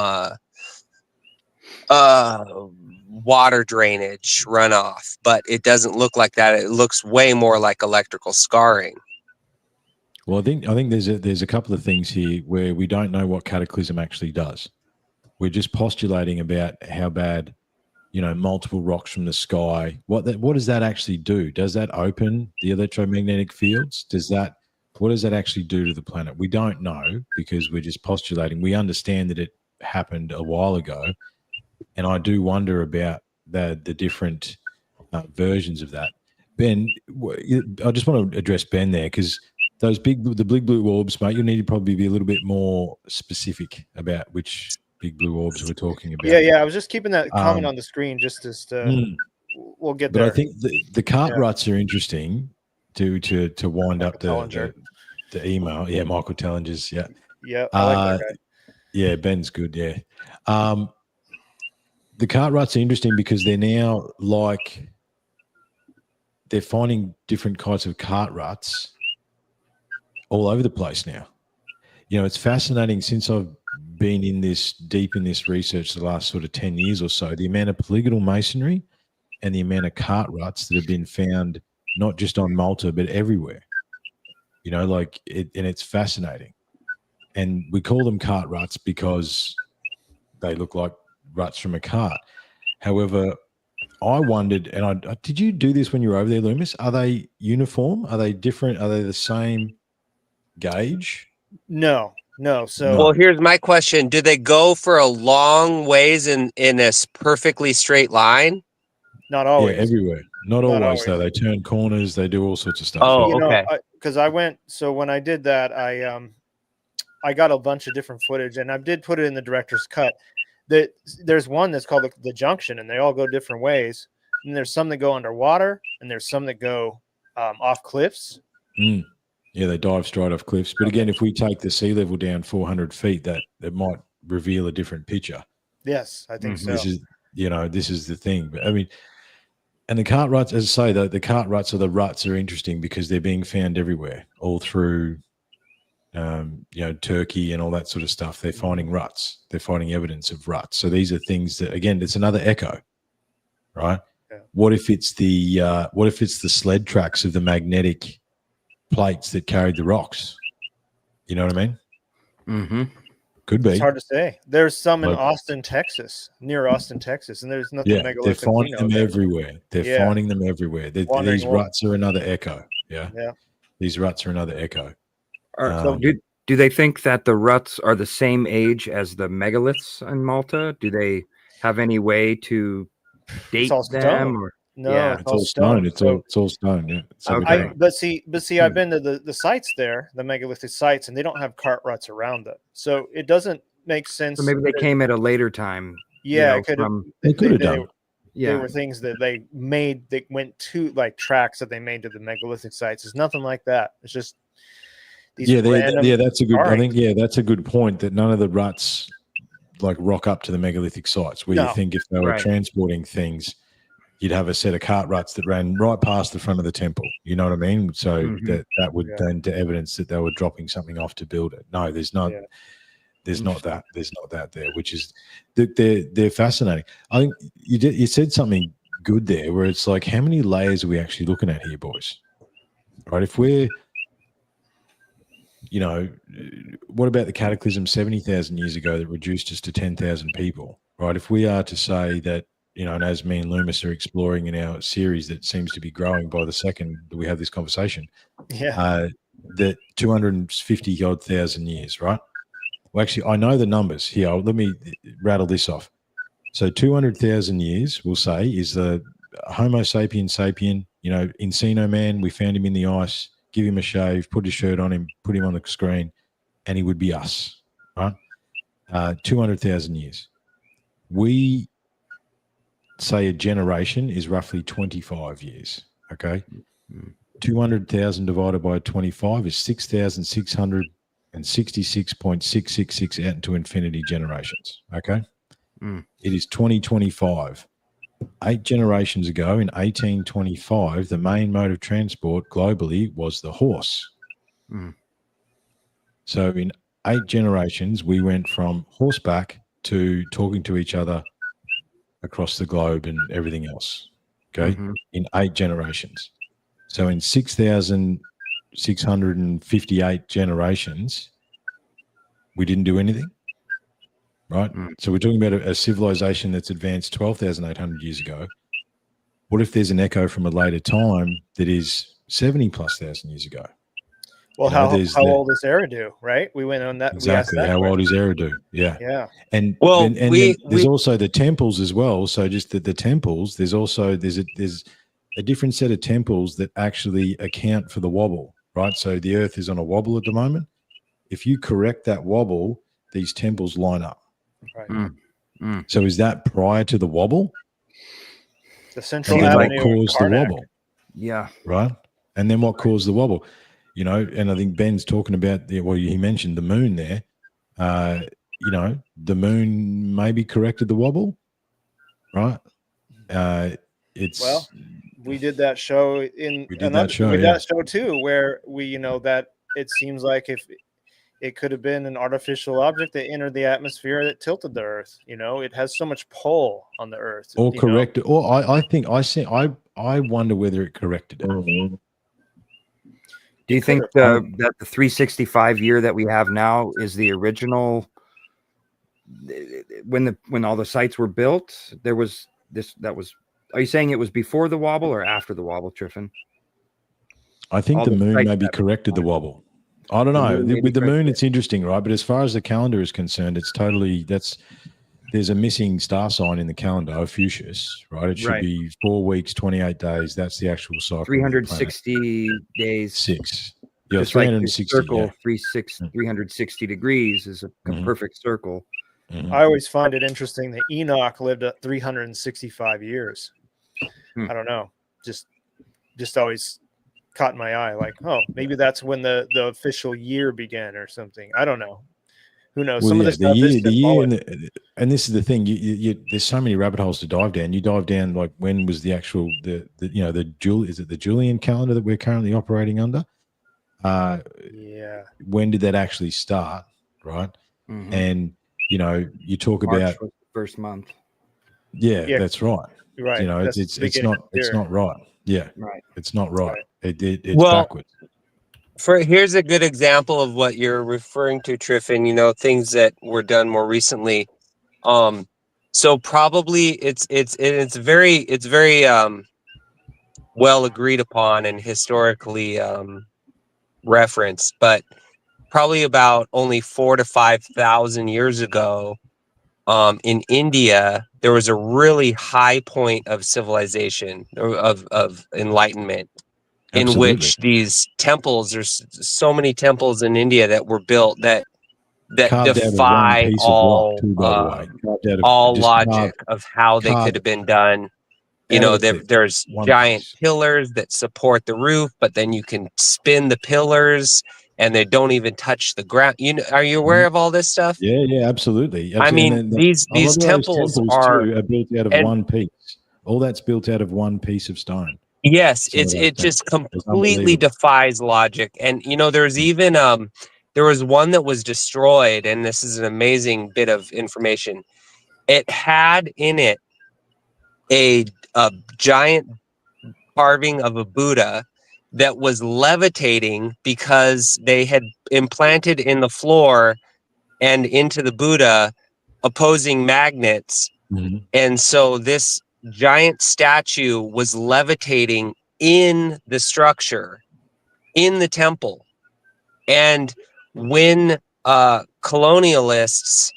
water drainage runoff. But it doesn't look like that. It looks way more like electrical scarring. Well, I think there's a couple of things here where we don't know what cataclysm actually does. We're just postulating about how bad, multiple rocks from the sky. What does that actually do? Does that open the electromagnetic fields? What does that actually do to the planet? We don't know because we're just postulating. We understand that it happened a while ago, and I do wonder about the different versions of that. Ben, I just want to address Ben there because the big blue orbs, mate. You need to probably be a little bit more specific about which big blue orbs we're talking about. Yeah. I was just keeping that comment on the screen just as we'll get there. But I think the cart ruts are interesting to wind up the email. Yeah, Michael Tellinger's. Yeah. Yeah, I like that guy. Yeah, Ben's good. Yeah. The cart ruts are interesting because they're now they're finding different kinds of cart ruts all over the place now. It's fascinating since I've been deep in this research the last sort of 10 years or so, the amount of polygonal masonry and the amount of cart ruts that have been found, not just on Malta, but everywhere, and it's fascinating. And we call them cart ruts because they look like ruts from a cart. However, I wondered, and did you do this when you were over there, Loomis? Are they uniform? Are they different? Are they the same gauge? No. So, well, here's my question: do they go for a long ways in a perfectly straight line? Not always. Yeah, everywhere. Not always, though. They turn corners. They do all sorts of stuff. Oh, okay. Because I went. So when I did that, I got a bunch of different footage, and I did put it in the director's cut. There's one that's called the junction, and they all go different ways. And there's some that go underwater, and there's some that go off cliffs. Yeah, they dive straight off cliffs. But again, if we take the sea level down 400 feet, that might reveal a different picture. Yes, I think so. This is, this is the thing. But I mean, and the cart ruts, as I say, the cart ruts or the ruts are interesting because they're being found everywhere, all through, Turkey and all that sort of stuff. They're finding ruts. They're finding evidence of ruts. So these are things that, again, it's another echo, right? Yeah. What if it's the sled tracks of the magnetic plates that carried the rocks? You know what I mean? Mm-hmm. Could be. It's hard to say. There's some in Like- Austin, Texas, near Austin, Texas, and there's nothing Yeah, they're megalithic. finding them everywhere. They're Yeah. finding them everywhere. Wandering These ruts are another echo. Yeah. Yeah. These ruts are another echo. So do they think that the ruts are the same age as the megaliths in Malta? Do they have any way to date all them? stone. Or No, Yeah. It's all stone. It's all stone. Yeah. So we Okay. don't- But see, I've been to the sites there, the megalithic sites, and they don't have cart ruts around them, so it doesn't make sense. So maybe they came at a later time. Yeah, it could have. They could have done. They were things that they made that went to, like, tracks that they made to the megalithic sites. It's nothing like that. It's just these random. That's a good. I drawings. think that's a good point. That none of the ruts like rock up to the megalithic sites. Where No. you think if they were Right. transporting things, you'd have a set of cart ruts that ran right past the front of the temple. You know what I mean? So Mhm. that would Yeah. then to evidence that they were dropping something off to build it. No, there's not. Yeah. There's not that. There's not that there, which is they're fascinating. I think you said something good there, where it's like, how many layers are we actually looking at here, boys? Right? If we're, what about the cataclysm 70,000 years ago that reduced us to 10,000 people? Right? If we are to say that, and as me and Loomis are exploring in our series that seems to be growing by the second that we have this conversation, Yeah. that 250 odd thousand years, right? Well, actually, I know the numbers here. Let me rattle this off. So 200,000 years, we'll say, is the Homo sapiens sapien, Encino man. We found him in the ice, give him a shave, put his shirt on him, put him on the screen, and he would be us, right? 200,000 years. We say a generation is roughly 25 years, okay? 200,000 divided by 25 is 6,666.666 out into infinity generations, okay? It is 2025. 8 generations ago, in 1825, the main mode of transport globally was the horse. So in 8 generations, we went from horseback to talking to each other across the globe and everything else, okay? In 8 generations. So in 6,658 generations, we didn't do anything. Right? So we're talking about a civilization that's advanced 12,800 years ago. What if there's an echo from a later time that is 70 plus thousand years ago? Well, how old is Eridu, right? We went on that. Exactly. How old is Eridu? Yeah. Yeah. And there's also the temples as well. So just the temples, there's a different set of temples that actually account for the wobble, right? So the earth is on a wobble at the moment. If you correct that wobble, these temples line up. Right. So is that prior to the wobble? The central and then what avenue caused the wobble? Yeah. Right. And then what caused the wobble? And I think Ben's talking about he mentioned the moon there. The moon maybe corrected the wobble, right? We did that show show too, where we that it seems like if it could have been an artificial object that entered the atmosphere that tilted the Earth. It has so much pull on the Earth. Or corrected. Or I think I wonder whether it corrected it. Do you think that the 365 year that we have now is the original? When all the sites were built, there was this. Are you saying it was before the wobble or after the wobble, Triffin? I think the moon maybe corrected the wobble. I don't know. With the moon, it's interesting, right? But as far as the calendar is concerned, it's totally there's a missing star sign in the calendar, Ophiuchus, right? It should be 4 weeks, 28 days. That's the actual cycle. 360 days. 6. Yeah, just 360. Like circle, 360 degrees is a perfect circle. I always find it interesting that Enoch lived at 365 years. I don't know. Just always caught my eye. Like, oh, maybe that's when the official year began or something. I don't know. Who knows? Well, Some of yeah, the stuff is the year, symbolic. and this is the thing. There's so many rabbit holes to dive down. You dive down like when was the actual the is it the Julian calendar that we're currently operating under? Yeah. When did that actually start? Right, Mhm. and you talk March about was the first month. Yeah. that's right. Right. That's the It's beginning of the it's year. not right. Yeah, Right. it's not right. Right. It's Well, backwards. here's a good example of what you're referring to, Triffin. Things that were done more recently. So probably it's very well agreed upon and historically referenced, but probably about only 4,000 to 5,000 years ago, in India, there was a really high point of civilization, or of enlightenment, in Absolutely. which these temples, there's so many temples in India that were built that Carved out of one defy piece of rock, too, by the way. Carved out of all just logic of how they could carved have been done. out of the cliff. There's One giant piece. pillars that support the roof, but then you can spin the pillars and they don't even touch the ground. Are you aware of all this stuff? Yeah, absolutely. I mean, And then these a lot of those temples are, too are built out of and one piece. All that's built out of one piece of stone. yes, Some of those it just temples. It's completely unbelievable. defies logic. And there's even there was one that was destroyed, and this is an amazing bit of information. It had in it a giant carving of a Buddha that was levitating because they had implanted in the floor and into the Buddha opposing magnets. Mhm. And so this giant statue was levitating in the structure, in the temple. And when colonialists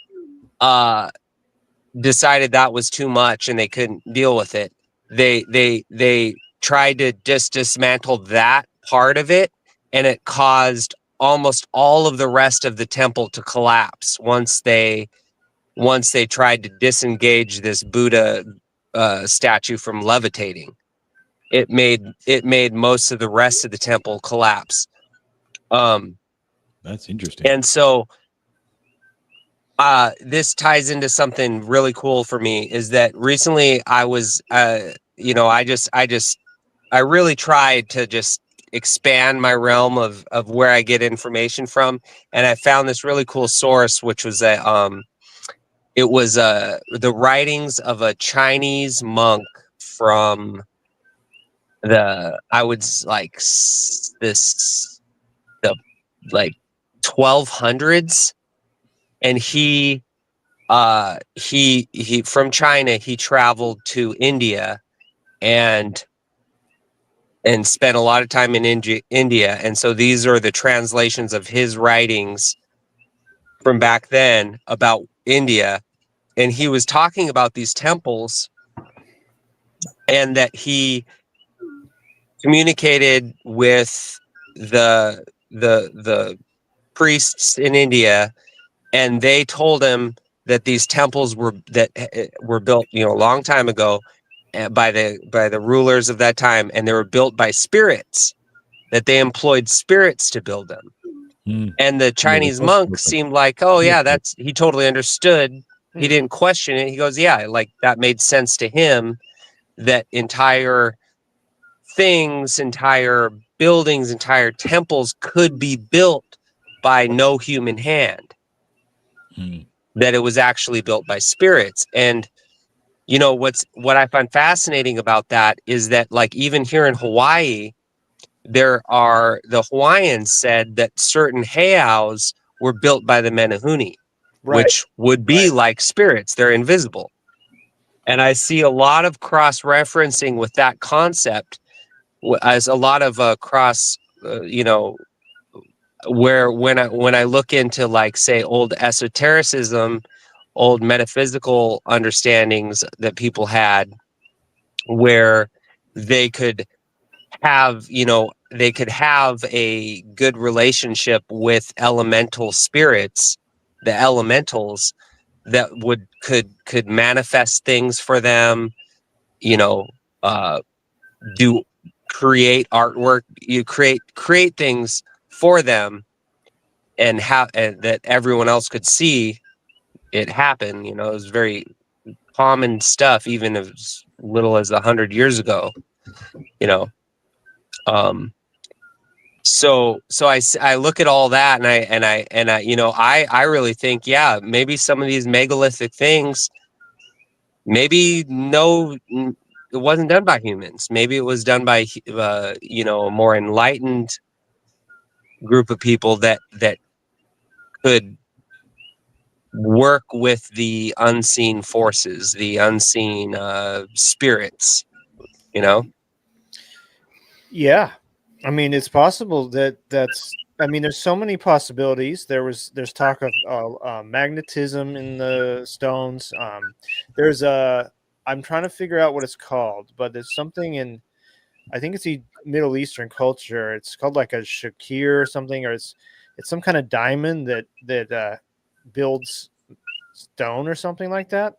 decided that was too much and they couldn't deal with it, they tried to just dismantle that part of it, and it caused almost all of the rest of the temple to collapse once they tried to disengage this Buddha statue from levitating. It made most of the rest of the temple collapse. That's interesting. And so this ties into something really cool for me, is that recently I was I really tried to just expand my realm of where I get information from, and I found this really cool source, which was the writings of a Chinese monk from the the like 1200s, and he from China, he traveled to India and spent a lot of time in India. And so these are the translations of his writings from back then about India. And he was talking about these temples, and that he communicated with the priests in India, and they told him that these temples were built, a long time ago, by the rulers of that time, and they were built by spirits, that they employed spirits to build them. And the Chinese monk seemed like, oh yeah, he totally understood. He didn't question it. He goes, yeah, like that made sense to him, that entire things, entire buildings, entire temples could be built by no human hand. That it was actually built by spirits. And what I find fascinating about that is that, like, even here in Hawaii, the Hawaiians said that certain heiaus were built by the Menehune, which would be like spirits. They're invisible. And I see a lot of cross-referencing with that concept, as a lot of cross, where when I look into, like, say, old esotericism, old metaphysical understandings that people had, where they could have a good relationship with elemental spirits, the elementals that could manifest things for them, uh, do create artwork, you create things for them, and that everyone else could see it happen. You know, it was very common stuff, even as little as 100 years ago. You know, so I look at all that, and I you know, I really think, yeah, maybe some of these megalithic things, maybe it wasn't done by humans. Maybe it was done by you know, a more enlightened group of people that could work with the unseen forces, the unseen spirits, you know? Yeah, I mean, it's possible that's. I mean, there's so many possibilities. There's talk of magnetism in the stones. There's a. I'm trying to figure out what it's called, but there's something in. I think it's the Middle Eastern culture. It's called like a shakir or something, or it's some kind of diamond that builds stone or something like that.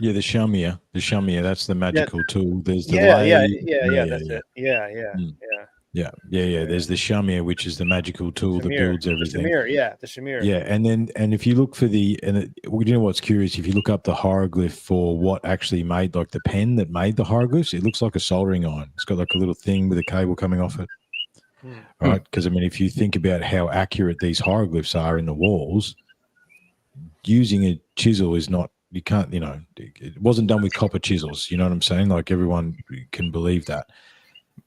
Yeah, the shamia. The shamia, that's the Yeah, magical tool. There's the yeah, lay. that's it. Yeah, Mm. yeah. Yeah. There's the shamia, which is the magical tool that Shamir, builds everything. the Shamir. Yeah, and if you look for you know what's curious, if you look up the hieroglyph for what actually made, like the pen that made the hieroglyphs, it looks like a soldering iron. It's got like a little thing with a cable coming off it, right? Because I mean, if you think about how accurate these hieroglyphs are in the walls, using a chisel is not. You can't, you know, it wasn't done with copper chisels. You know what I'm saying? Like everyone can believe that,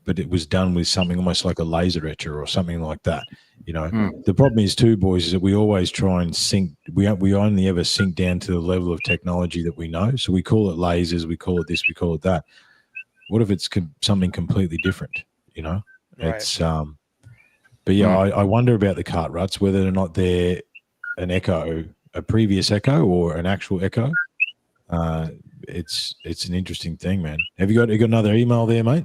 but it was done with something almost like a laser etcher or something like that. You know, the problem is too, boys, is that we always try and sink. We only ever sink down to the level of technology that we know. So we call it lasers, we call it this, we call it that. What if it's something completely different? You know, Right. it's But yeah, I wonder about the cart ruts, whether or not they're an echo, a previous echo, or an actual echo. It's an interesting thing, man. Have you got another email there, mate?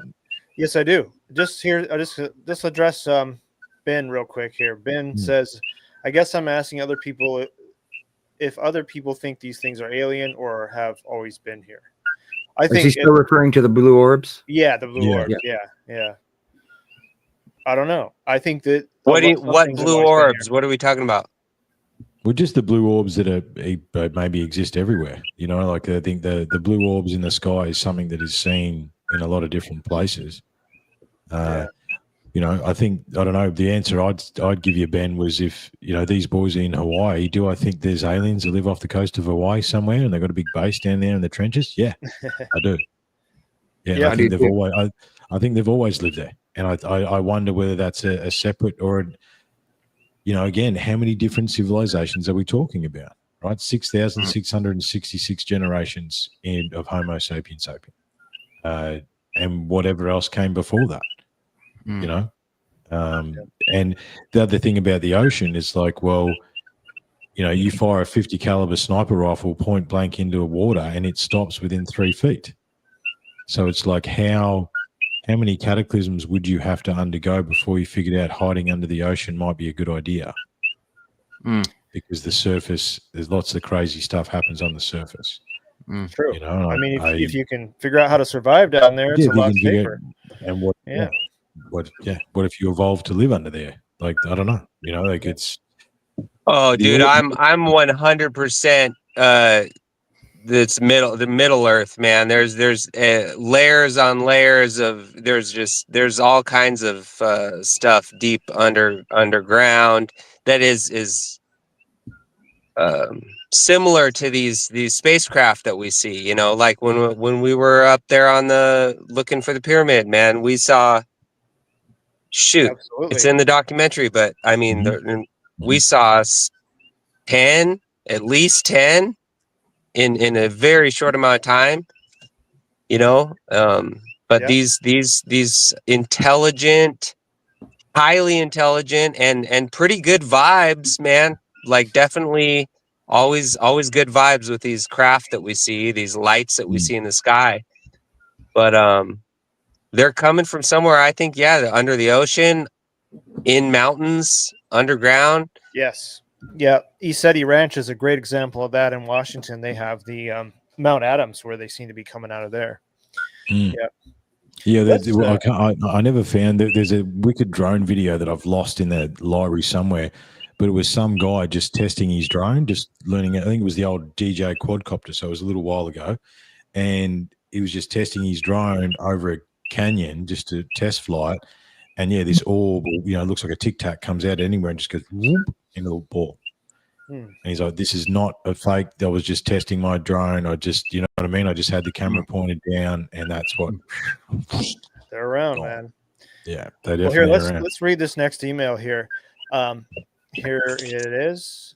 Yes, I do. Just here, I just address Ben real quick here. Ben says, "I guess I'm asking other people if other people think these things are alien or have always been here." I think he's still referring to the blue orbs. Yeah, the blue orbs. Yeah. I don't know. I think that What blue orbs? What are we talking about? Well, just the blue orbs that maybe exist everywhere. You know, like I think the blue orbs in the sky is something that is seen in a lot of different places. You know, I don't know. The answer I'd give you, Ben, was if, you know, these boys are in Hawaii, do I think there's aliens that live off the coast of Hawaii somewhere and they've got a big base down there in the trenches? Yeah, I do. Yeah, I think they've always lived there, and I wonder whether that's a separate or you know, again, how many different civilizations are we talking about? Right, 6,666 generations of Homo sapiens sapiens, and whatever else came before that. You know, and the other thing about the ocean is like, well, you know, you fire a 50 caliber sniper rifle point blank into water and it stops within 3 feet. So it's like, how many cataclysms would you have to undergo before you figured out hiding under the ocean might be a good idea? Because the surface, there's lots of crazy stuff happens on the surface. True. You know, I mean, if you can figure out how to survive down there, it's a lot safer. And what if you evolved to live under there? Like, I don't know. You know, like it's. Oh, dude, I'm 100%. The Middle Earth, man. There's layers on layers of there's all kinds of stuff deep underground that is similar to these spacecraft that we see. You know, like when we were up there on looking for the pyramid, man, we saw. Shoot, Absolutely. It's in the documentary, but I mean, we saw 10, at least 10. In a very short amount of time, you know, but these intelligent, highly intelligent, and pretty good vibes, man. Like definitely always good vibes with these craft that we see, these lights that we see in the sky. But they're coming from somewhere. I think, under the ocean, in mountains, underground. Yes. Yeah, Isetti Ranch is a great example of that in Washington. They have the Mount Adams where they seem to be coming out of there. Yeah. Yeah, Let's, I never found that. There's a wicked drone video that I've lost in the library somewhere, but it was some guy just testing his drone, just learning it. I think it was the old DJ quadcopter, so it was a little while ago, and he was just testing his drone over a canyon just to test fly it. And yeah, this orb, looks like a tic tac, comes out anywhere and just goes whoop into the ball. And he's like, "This is not a fake. I was just testing my drone. I just, you know what I mean? I just had the camera pointed down, and that's what." they're around, gone. man. Yeah, they Well, definitely here, around. let's read this next email here. Here it is.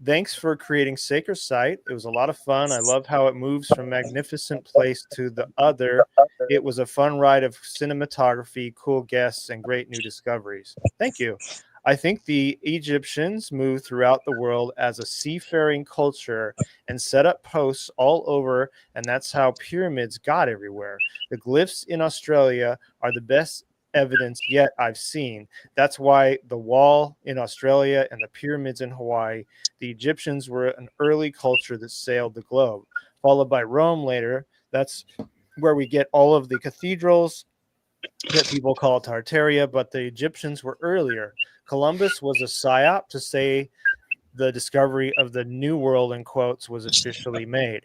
Thanks for creating Sacred Site. It was a lot of fun. I love how it moves from magnificent place to the other. It was a fun ride of cinematography, cool guests, and great new discoveries. Thank you. I think the Egyptians moved throughout the world as a seafaring culture and set up posts all over, and that's how pyramids got everywhere. The glyphs in Australia are the best evidence yet I've seen. That's why the wall in Australia and the pyramids in Hawaii. The Egyptians were an early culture that sailed the globe, followed by Rome later. That's where we get all of the cathedrals that people call Tartaria, but the Egyptians were earlier. Columbus was a psyop to say the discovery of the New World, in quotes, was officially made.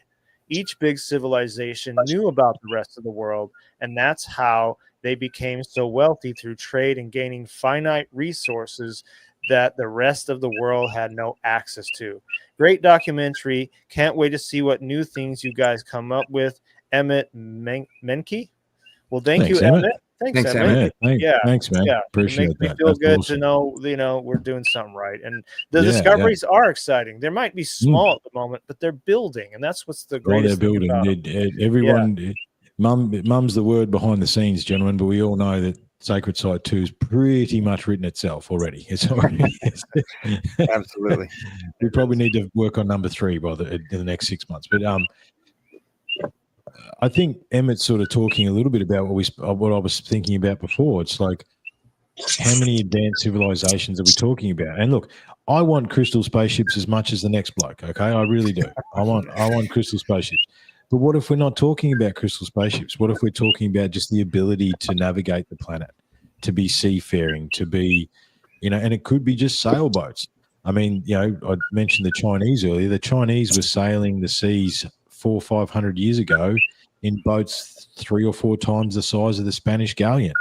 Each big civilization knew about the rest of the world, and that's how they became so wealthy through trade and gaining finite resources that the rest of the world had no access to. Great documentary. Can't wait to see what new things you guys come up with. Emmett Menke. Well, thank you, Emmett. Thanks, Emmett. Thanks, man. Yeah, Appreciate it makes me that. feel That's good awesome. to know, we're doing something right. And the discoveries are exciting. They might be small at the moment, but they're building, and that's what's the greatest they're thing building. about Everyone, mum's the word behind the scenes, gentlemen, but we all know that Sacred Site 2 is pretty much written itself already. It's already Absolutely. We probably need to work on number 3 in the next 6 months. But I think Emmett's sort of talking a little bit about what I was thinking about before. It's like, how many advanced civilizations are we talking about? And look, I want crystal spaceships as much as the next bloke. Okay, I really do. I want crystal spaceships. But what if we're not talking about crystal spaceships? What if we're talking about just the ability to navigate the planet, to be seafaring, to be, and it could be just sailboats. I mean, I mentioned the Chinese earlier. The Chinese were sailing the seas 400 or 500 years ago in boats 3 or 4 times the size of the Spanish galleon,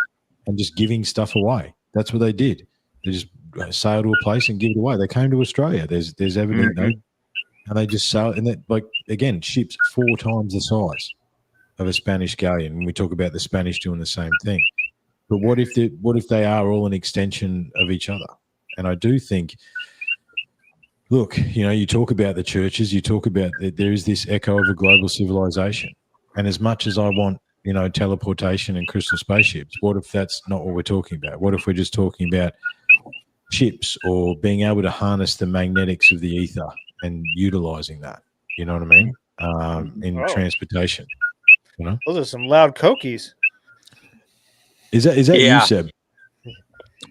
and just giving stuff away. That's what they did. They just sail to a place and give it away. They came to Australia. There's evidence, and they just sail. And that, like, again, ships 4 times the size of a Spanish galleon. When we talk about the Spanish doing the same thing, but what if they are all an extension of each other? And I do think, look, you talk about the churches. You talk about that there is this echo of a global civilization, and as much as I want, teleportation and crystal spaceships, what if that's not what we're talking about? What if we're just talking about chips or being able to harness the magnetics of the ether and utilizing that? You know what I mean? In transportation. Those are some loud cokies. Is that you, Seb?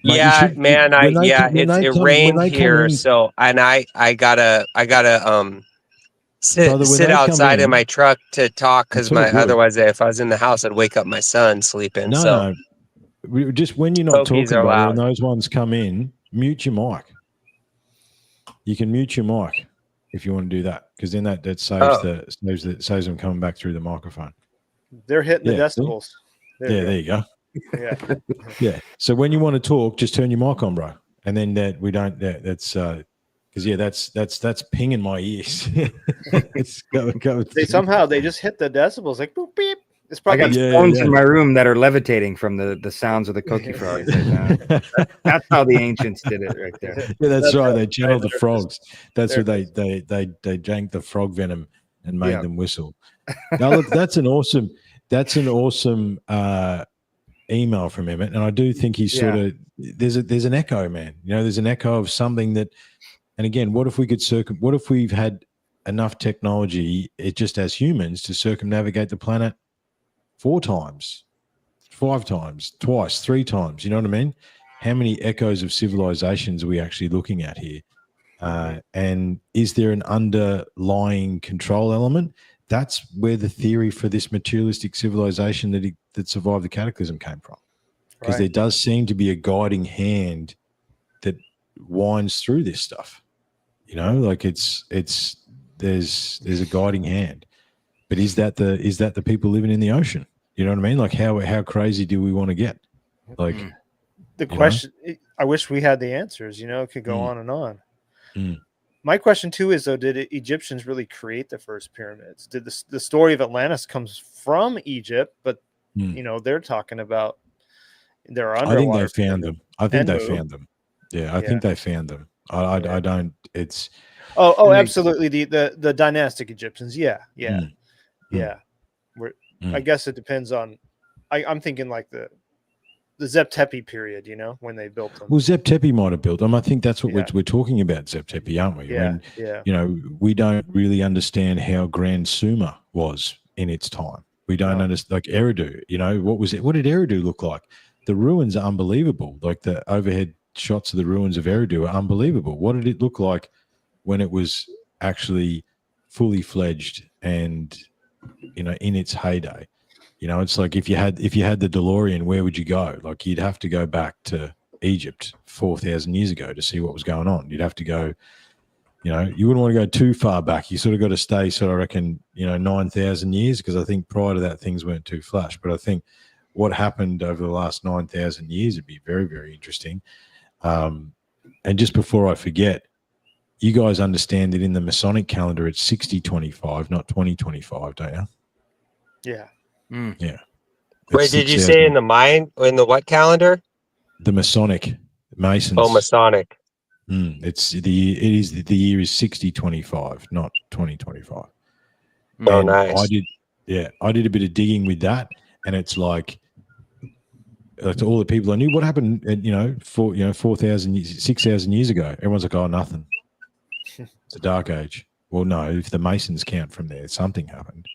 Yeah, man. It rained here, so and I gotta sit outside in my truck to talk, because otherwise, if I was in the house, I'd wake up my son sleeping. No. Just when you're not talking about it, when those ones come in, mute your mic. You can mute your mic if you want to do that, because then that saves them coming back through the microphone. They're hitting the decibels. There you go. Yeah. Yeah. So when you want to talk, just turn your mic on, bro. And then that's because that's pinging my ears. They just hit the decibels, like boop beep. It's probably I got phones in my room that are levitating from the sounds of the coqui frogs. That's how the ancients did it, right there. Yeah, that's right. They channeled the frogs. That's what they drank the frog venom and made them whistle. Now look, that's an awesome email from Emmett, and I do think he's sort of there's an echo, man. There's an echo of something that. And again, what if we could what if we've had enough technology, just as humans, to circumnavigate the planet 4 times, 5 times, twice, 3 times? You know what I mean? How many echoes of civilizations are we actually looking at here? And is there an underlying control element? that's where the theory for this materialistic civilization that survived the cataclysm came from. Because there does seem to be a guiding hand that winds through this stuff. You know, like there's a guiding hand. But is that the people living in the ocean? You know what I mean? Like how crazy do we want to get? Like the question, I wish we had the answers. You know, it could go on and on. My question too is though, did Egyptians really create the first pyramids? Did the story of Atlantis comes from Egypt, but you know they're talking about their underwater. I think they found them. I think they found them. Yeah, I think they found them. I don't. It's absolutely the dynastic Egyptians. Yeah. I guess it depends on. I'm thinking like the Zep Tepi period, you know, when they built them. Well, Zep Tepi might have built them. I think that's what we're talking about, Zep Tepi, aren't we? Yeah, You know, we don't really understand how grand Sumer was in its time. We don't understand, like Eridu, you know, what was it? What did Eridu look like? The ruins are unbelievable. Like the overhead shots of the ruins of Eridu are unbelievable. What did it look like when it was actually fully fledged and, you know, in its heyday? You know, it's like if you had the DeLorean, where would you go? Like you'd have to go back to Egypt 4,000 years ago to see what was going on. You'd have to go, you know, you wouldn't want to go too far back. You sort of got to stay sort of, I reckon, you know, 9,000 years, because I think prior to that things weren't too flash. But I think what happened over the last 9,000 years would be very, very interesting. And just before I forget, you guys understand that in the Masonic calendar it's 60-25, not 20-25, don't you? Yeah. Yeah. Wait, did you say in the what calendar? The Masonic Masons. Oh, Masonic. The year is 60-25, not 20-25. Oh, nice. I did a bit of digging with that, and it's like to all the people I knew, what happened at, 4,000 years, 6,000 years ago? Everyone's like, oh, nothing. It's a dark age. Well, no, if the Masons count from there, something happened.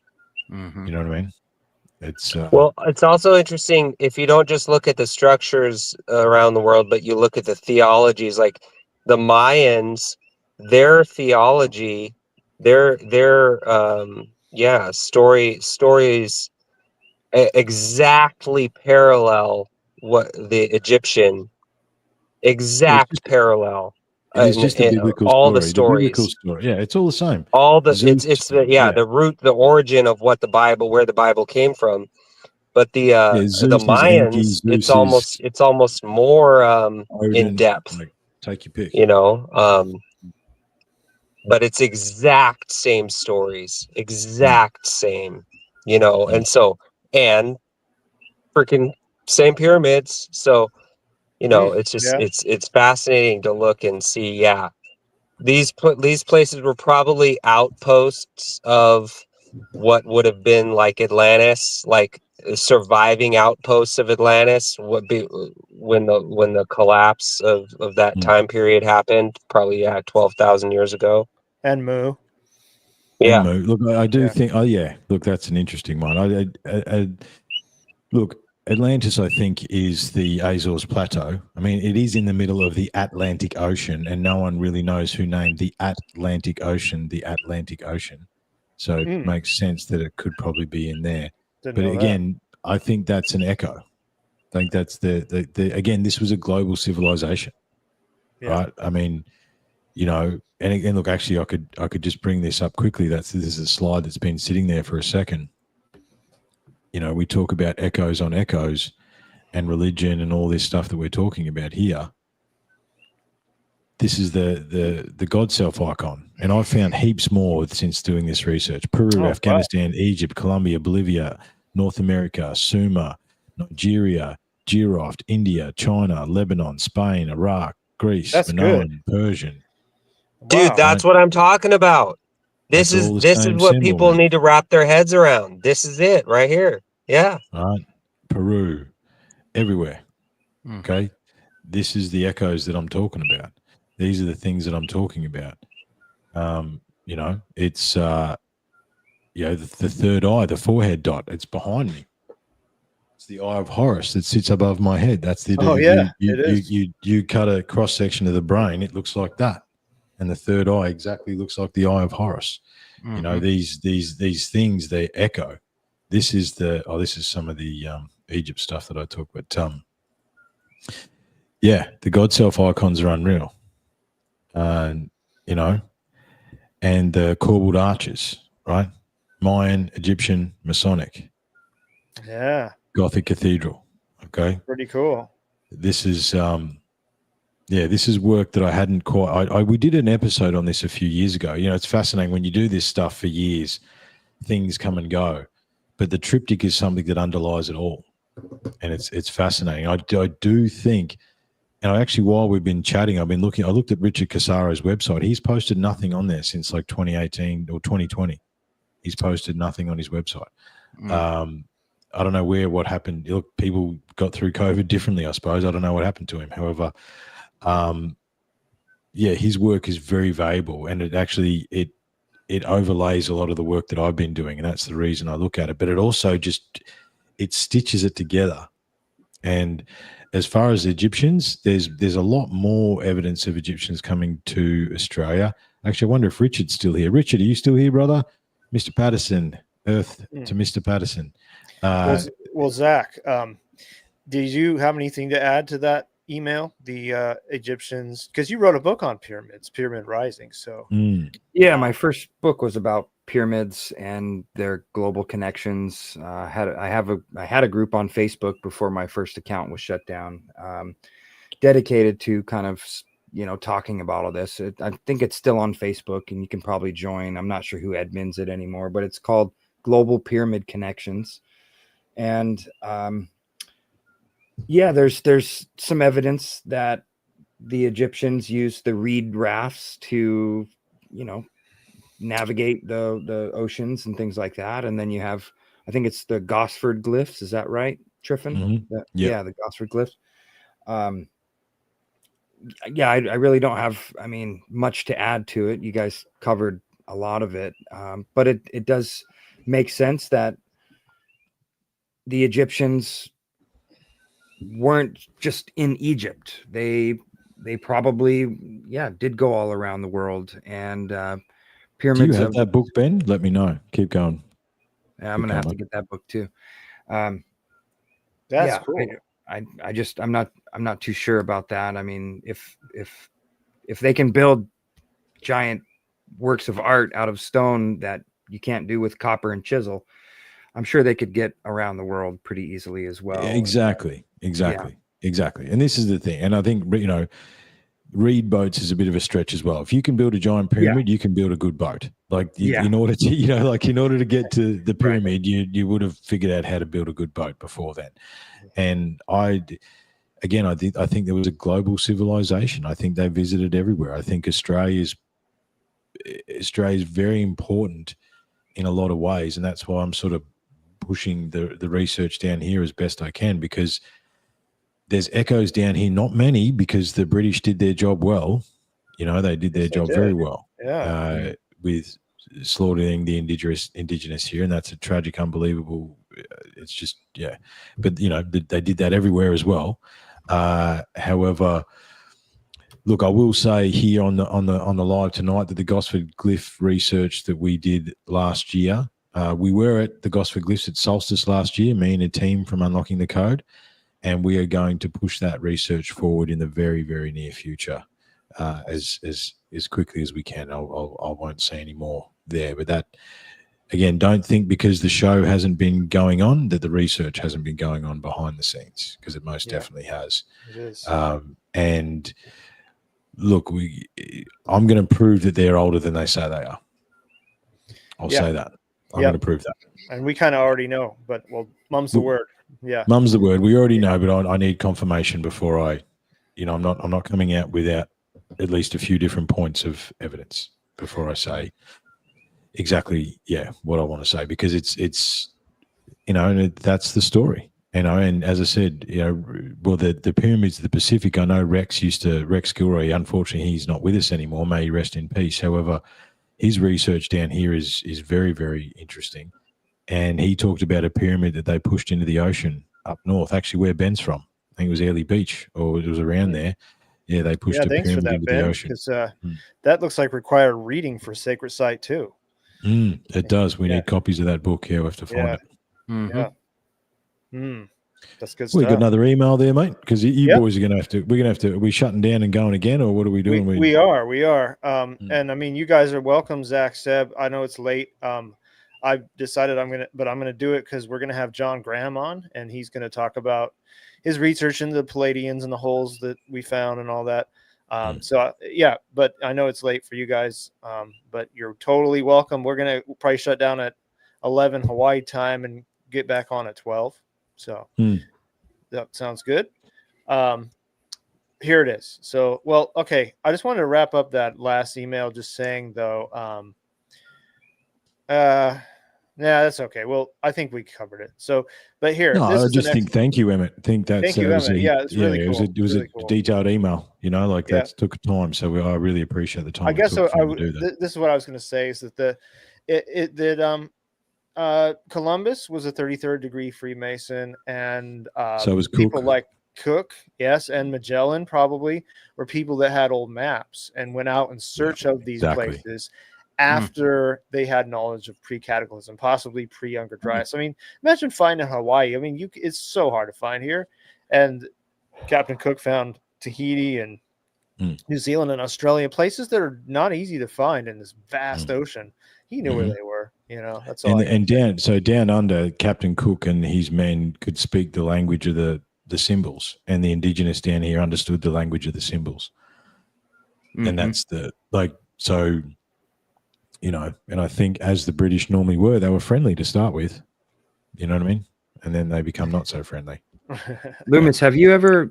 Mm-hmm. You know what I mean? It's well, it's also interesting if you don't just look at the structures around the world, but you look at the theologies, like the Mayans, their theology, their stories exactly parallel what the Egyptian parallel. It's just a biblical all story. the stories. The biblical story. Yeah, it's all the same. All the it's the root, the origin of what the Bible, where the Bible came from. But the Mayans, it's almost more Odin, in depth. like, take your pick. You know, but it's exact same stories, exact same. You know, and freaking same pyramids. So, you know, it's just it's fascinating to look and see. Yeah, these places were probably outposts of what would have been like Atlantis, like surviving outposts of Atlantis would be when the collapse of that time period happened, probably 12,000 years ago. And Mu. Yeah. And Mu. Look, I do think. Oh yeah. Look, that's an interesting one. Look, Atlantis, I think, is the Azores Plateau. I mean, it is in the middle of the Atlantic Ocean, and no one really knows who named the Atlantic Ocean the Atlantic Ocean. So it makes sense that it could probably be in there. But again, I think that's an echo. I think that's the again, this was a global civilization, right? I mean, you know, and again, look, actually, I could just bring this up quickly. This is a slide that's been sitting there for a second. You know, we talk about echoes on echoes and religion and all this stuff that we're talking about here. This is the God self icon. And I've found heaps more since doing this research. Peru, Afghanistan, Egypt, Colombia, Bolivia, North America, Sumer, Nigeria, Giroft, India, China, Lebanon, Spain, Iraq, Greece, Minoan, Persian. Dude, that's what I'm talking about. This is what people need to wrap their heads around. This is it right here. Yeah. Right. Peru, everywhere. Okay. This is the echoes that I'm talking about. These are the things that I'm talking about. You know, it's the third eye, the forehead dot. It's behind me. It's the eye of Horus that sits above my head. That's the it is. You cut a cross section of the brain, it looks like that. and the third eye exactly looks like the eye of Horus. Mm-hmm. You know, these things, they echo. This is some of the Egypt stuff that I took, but yeah, the God self icons are unreal. You know, and the corbelled arches, right? Mayan, Egyptian, Masonic. Yeah. Gothic cathedral. Okay. Pretty cool. This is this is work that I hadn't quite. We did an episode on this a few years ago. You know, it's fascinating when you do this stuff for years, things come and go, but the triptych is something that underlies it all, and it's fascinating. I do think, and I actually, while we've been chatting, I looked at Richard Casaro's website. He's posted nothing on there since like 2018 or 2020. He's posted nothing on his website. I don't know what happened. Look, people got through COVID differently, I suppose. I don't know what happened to him. However, his work is very valuable, and it overlays a lot of the work that I've been doing, and that's the reason I look at it. But it also it stitches it together. And as far as Egyptians, there's a lot more evidence of Egyptians coming to Australia. Actually, I wonder if Richard's still here. Richard, are you still here, brother? Mr. Patterson, Earth to Mr. Patterson. Well, Zach, did you have anything to add to that email? The Egyptians, because you wrote a book on pyramids, Pyramid Rising. So yeah, my first book was about pyramids and their global connections. I had a group on Facebook before my first account was shut down, dedicated to kind of talking about all this. I think it's still on Facebook, and you can probably join. I'm not sure who admins it anymore, but it's called Global Pyramid Connections. And there's some evidence that the Egyptians used the reed rafts to, navigate the oceans and things like that. And then you have, I think it's the Gosford glyphs. Is that right, Triffin? Mm-hmm. Yeah, the Gosford glyphs. I really don't have, much to add to it. You guys covered a lot of it, but it does make sense that the Egyptians weren't just in Egypt. They probably did go all around the world. And pyramids. Do you have that book, Ben? Let me know. Keep going. Yeah, I'm gonna have to get that book too. That's cool. I'm not too sure about that. I mean, if they can build giant works of art out of stone that you can't do with copper and chisel, I'm sure they could get around the world pretty easily as well. Exactly. And this is the thing. And I think, reed boats is a bit of a stretch as well. If you can build a giant pyramid, you can build a good boat. In order to get to the pyramid, you would have figured out how to build a good boat before then. And I think there was a global civilization. I think they visited everywhere. I think Australia is very important in a lot of ways, and that's why I'm sort of pushing the research down here as best I can, because there's echoes down here, not many, because the British did their job well. They did their job very well. Yeah. With slaughtering the indigenous here, and that's a tragic, unbelievable. It's just but they did that everywhere as well. However, look, I will say here on the live tonight that the Gosford glyph research that we did last year, we were at the Gosford glyphs at Solstice last year, me and a team from Unlocking the Code, and we are going to push that research forward in the very, very near future, as quickly as we can. I won't say any more there, but that, again, don't think because the show hasn't been going on that the research hasn't been going on behind the scenes, because it most definitely has. It is. And look, I'm going to prove that they're older than they say they are. I'll say that. I'm going to prove that. And we kind of already know, but mum's the word. Yeah. Mum's the word. We already know, but I need confirmation before I'm not coming out without at least a few different points of evidence before I say exactly, what I want to say, because it's and that's the story, and as I said, the pyramids of the Pacific, I know Rex Gilroy, unfortunately he's not with us anymore, may he rest in peace. However, his research down here is very, very interesting. And he talked about a pyramid that they pushed into the ocean up north, actually where Ben's from. I think it was Airlie Beach, or it was around there. Yeah, they pushed Yeah, a thanks for pyramid that, into the Ben, ocean. because Mm. that looks like required reading for Sacred Site too. It does. We Yeah. need copies of that book. Yeah, we have to find Yeah. it. Mhm. Yeah. That's good We got stuff. another email there, mate. Because you Yep. boys are going to have to. We're going to have to. Are we shutting down and going again, or what are we doing? We are. And I mean, you guys are welcome, Zach, Seb. I know it's late. I've decided I'm gonna do it because we're gonna have John Graham on, and he's gonna talk about his research into the Palladians and the holes that we found and all that. Yeah, but I know it's late for you guys. But you're totally welcome. We're gonna probably shut down at 11 Hawaii time and get back on at 12. So that sounds good. Here it is. So, well, okay. I just wanted to wrap up that last email just saying though, yeah, that's okay. Well, I think we covered it. So, but here, No, this I is just the think next. thank you, Emmett. Think that's Thank you, Emmett. Yeah, it's really cool. It was really a cool. detailed email. You know, like Yeah. that took time. So I really appreciate the time. I guess it took so. for him to do that. This is what I was going to say is that Columbus was a 33rd degree Freemason, and So was people Cook. like Cook, yes, and Magellan probably were people that had old maps and went out in search of these places after they had knowledge of pre-cataclysm, possibly pre-Younger Dryas. I mean, imagine finding Hawaii. I mean, it's so hard to find here. And Captain Cook found Tahiti and New Zealand and Australia, places that are not easy to find in this vast ocean. He knew where they were. You know, that's all. And down under, Captain Cook and his men could speak the language of the symbols, and the indigenous down here understood the language of the symbols. And that's so, you know, and I think as the British normally were, they were friendly to start with, you know what I mean? And then they become not so friendly. Loomis, have you ever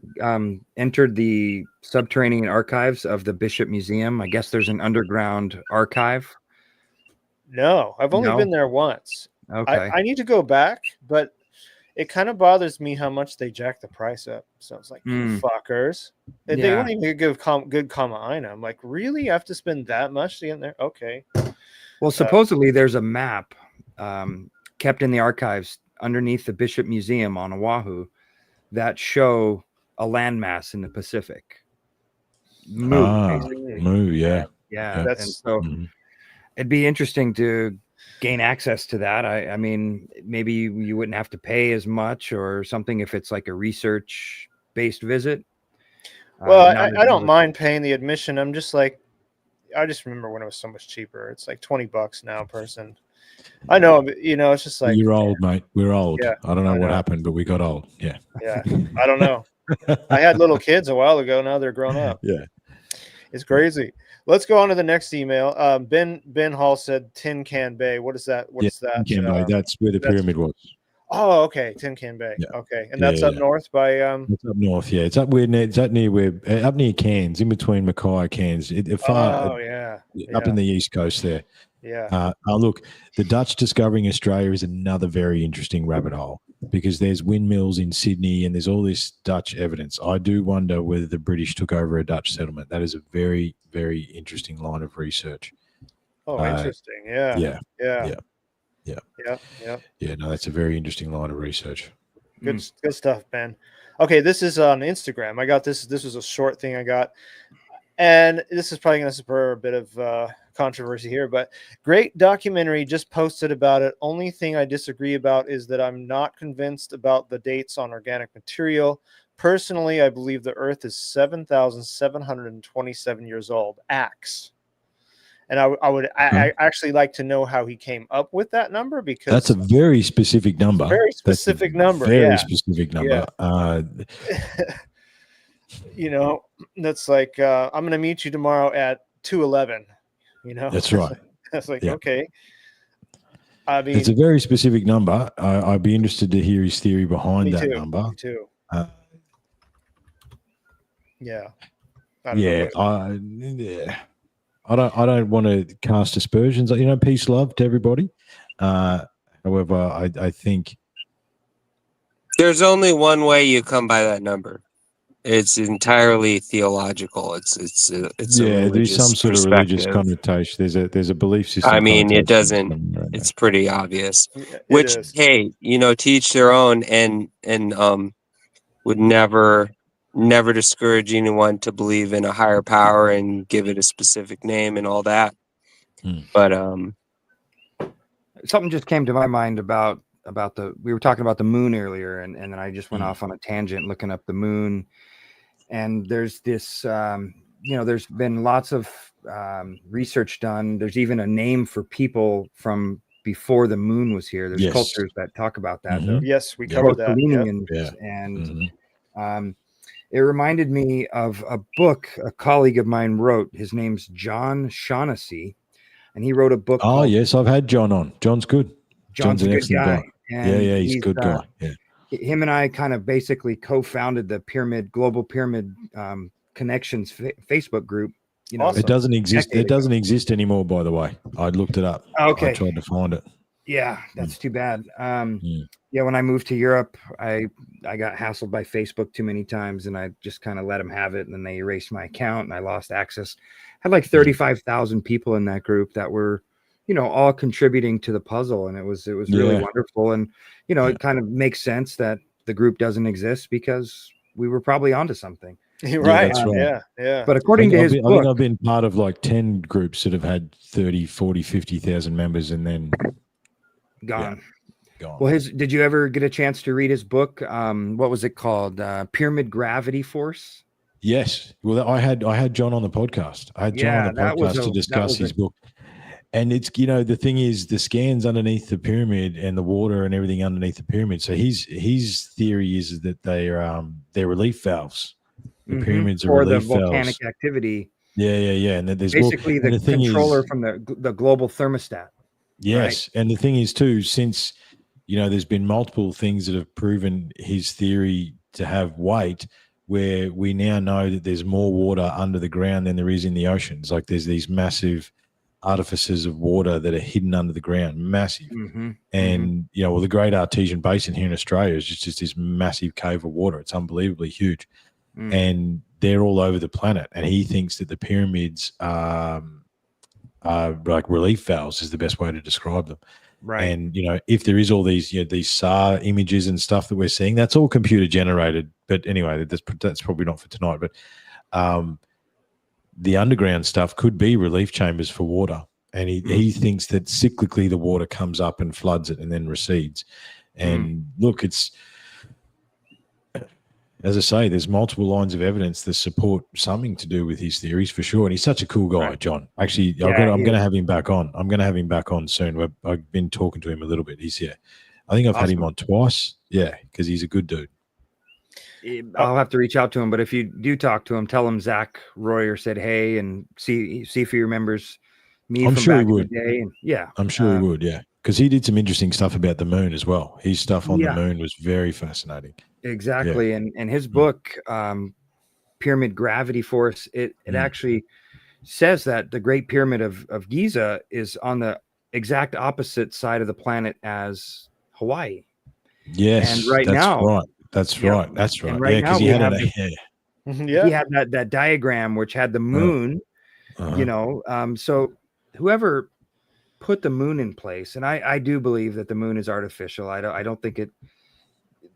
entered the subterranean archives of the Bishop Museum? I guess there's an underground archive. No, I've only been there once. Okay. I need to go back, but it kind of bothers me how much they jack the price up. So it's like, you fuckers. They won't even give good Kama'aina. I'm like, really? You have to spend that much to get in there? Okay. Well, supposedly there's a map kept in the archives underneath the Bishop Museum on Oahu that show a landmass in the Pacific. Moo, yeah. And so it'd be interesting to gain access to that. I mean, maybe you wouldn't have to pay as much or something if it's like a research-based visit. Well, I don't mind paying the admission. I'm just like, I just remember when it was so much cheaper. It's like $20 now, person. I know, but, you know, it's just like, you're old, mate. We're old. Yeah, I don't know what happened, but we got old. Yeah. Yeah. I don't know. I had little kids a while ago. Now they're grown up. Yeah. It's crazy. Let's go on to the next email. Ben Hall said Tin Can Bay. What is that? What's that? Tin Can Bay. That's where the pyramid was. Oh, okay. Tin Can Bay. Yeah. Okay. And that's up north by It's up north, yeah. It's up near Cairns, in between Mackay, Cairns. Up in the east coast there. Yeah. Look, the Dutch discovering Australia is another very interesting rabbit hole because there's windmills in Sydney and there's all this Dutch evidence. I do wonder whether the British took over a Dutch settlement. That is a very, very interesting line of research. Oh, interesting. Yeah. No, that's a very interesting line of research. Good stuff, Ben. Okay, this is on Instagram. I got this. This was a short thing I got. And this is probably going to spur a bit of controversy here, but great documentary, just posted about it. Only thing I disagree about is that I'm not convinced about the dates on organic material. Personally, I believe the Earth is 7,727 years old. Axe. And I actually like to know how he came up with that number, because that's a very specific number. Very specific number. Very specific number. Yeah. You know, that's like I'm going to meet you tomorrow at 2:11. You know, that's right. That's like okay. I mean, it's a very specific number. I'd be interested to hear his theory behind that number. Me too. I don't want to cast aspersions. You know, peace, love to everybody. However, I think there's only one way you come by that number. It's entirely theological. It's there's some sort of religious connotation. There's a belief system. I mean, it doesn't. It's pretty obvious. Which, hey, you know, to each their own, and would never never discourage anyone to believe in a higher power and give it a specific name and all that. But something just came to my mind about we were talking about the moon earlier, and then I just went off on a tangent looking up the moon. And there's this, there's been lots of research done. There's even a name for people from before the moon was here. There's cultures that talk about that. Yes, we covered that. And it reminded me of a book a colleague of mine wrote. His name's John Shaughnessy, and he wrote a book. Oh, yes, I've had John on. John's good. John's an excellent guy. And he's a good guy. Yeah. Him and I kind of basically co-founded the Global Pyramid Connections Facebook group. It doesn't exist. It doesn't exist anymore, by the way. I looked it up. Okay. I tried to find it. Yeah, that's too bad. Yeah, when I moved to Europe, I got hassled by Facebook too many times, and I just kind of let them have it, and then they erased my account, and I lost access. Had like 35,000 people in that group that were, all contributing to the puzzle, and it was really wonderful. And it kind of makes sense that the group doesn't exist because we were probably onto something. Right. That's right. Yeah. But according to his book, I think I've been part of like 10 groups that have had 30, 40, 50,000 members and then gone. Well, did you ever get a chance to read his book? What was it called? Pyramid Gravity Force? Yes. Well, I had John on the podcast. I had John on the podcast to discuss his book. And it's, the thing is the scans underneath the pyramid and the water and everything underneath the pyramid. So his theory is that they're relief valves. The pyramids are relief valves. For the volcanic activity. Yeah. And there's basically the controller from the global thermostat. Yes. Right? And the thing is too, since, there's been multiple things that have proven his theory to have weight, where we now know that there's more water under the ground than there is in the oceans. Like there's these massive artifices of water that are hidden under the ground, massive. And, the Great Artesian Basin here in Australia is just this massive cave of water. It's unbelievably huge. And they're all over the planet. And he thinks that the pyramids are like relief valves is the best way to describe them. Right. And, if there is all these, these SAR images and stuff that we're seeing, that's all computer generated. But anyway, that's probably not for tonight. But the underground stuff could be relief chambers for water. And he thinks that cyclically the water comes up and floods it and then recedes. And look, it's, as I say, there's multiple lines of evidence that support something to do with his theories for sure. And he's such a cool guy, John. Actually, I'm going to have him back on. I'm going to have him back on soon. I've been talking to him a little bit. He's here. I think I've had him on twice. Yeah, because he's a good dude. I'll have to reach out to him. But if you do talk to him, tell him Zach Royer said hey, and see if he remembers me. I'm from sure back he would. In the day. And, yeah, I'm sure he would. Yeah, because he did some interesting stuff about the moon as well. His stuff on the moon was very fascinating. Exactly. And his book, Pyramid Gravity Force, it actually says that the Great Pyramid of Giza is on the exact opposite side of the planet as Hawaii. Yes, and right now, that's right. And right now, he had that diagram which had the moon. So whoever put the moon in place, and I do believe that the moon is artificial. I don't think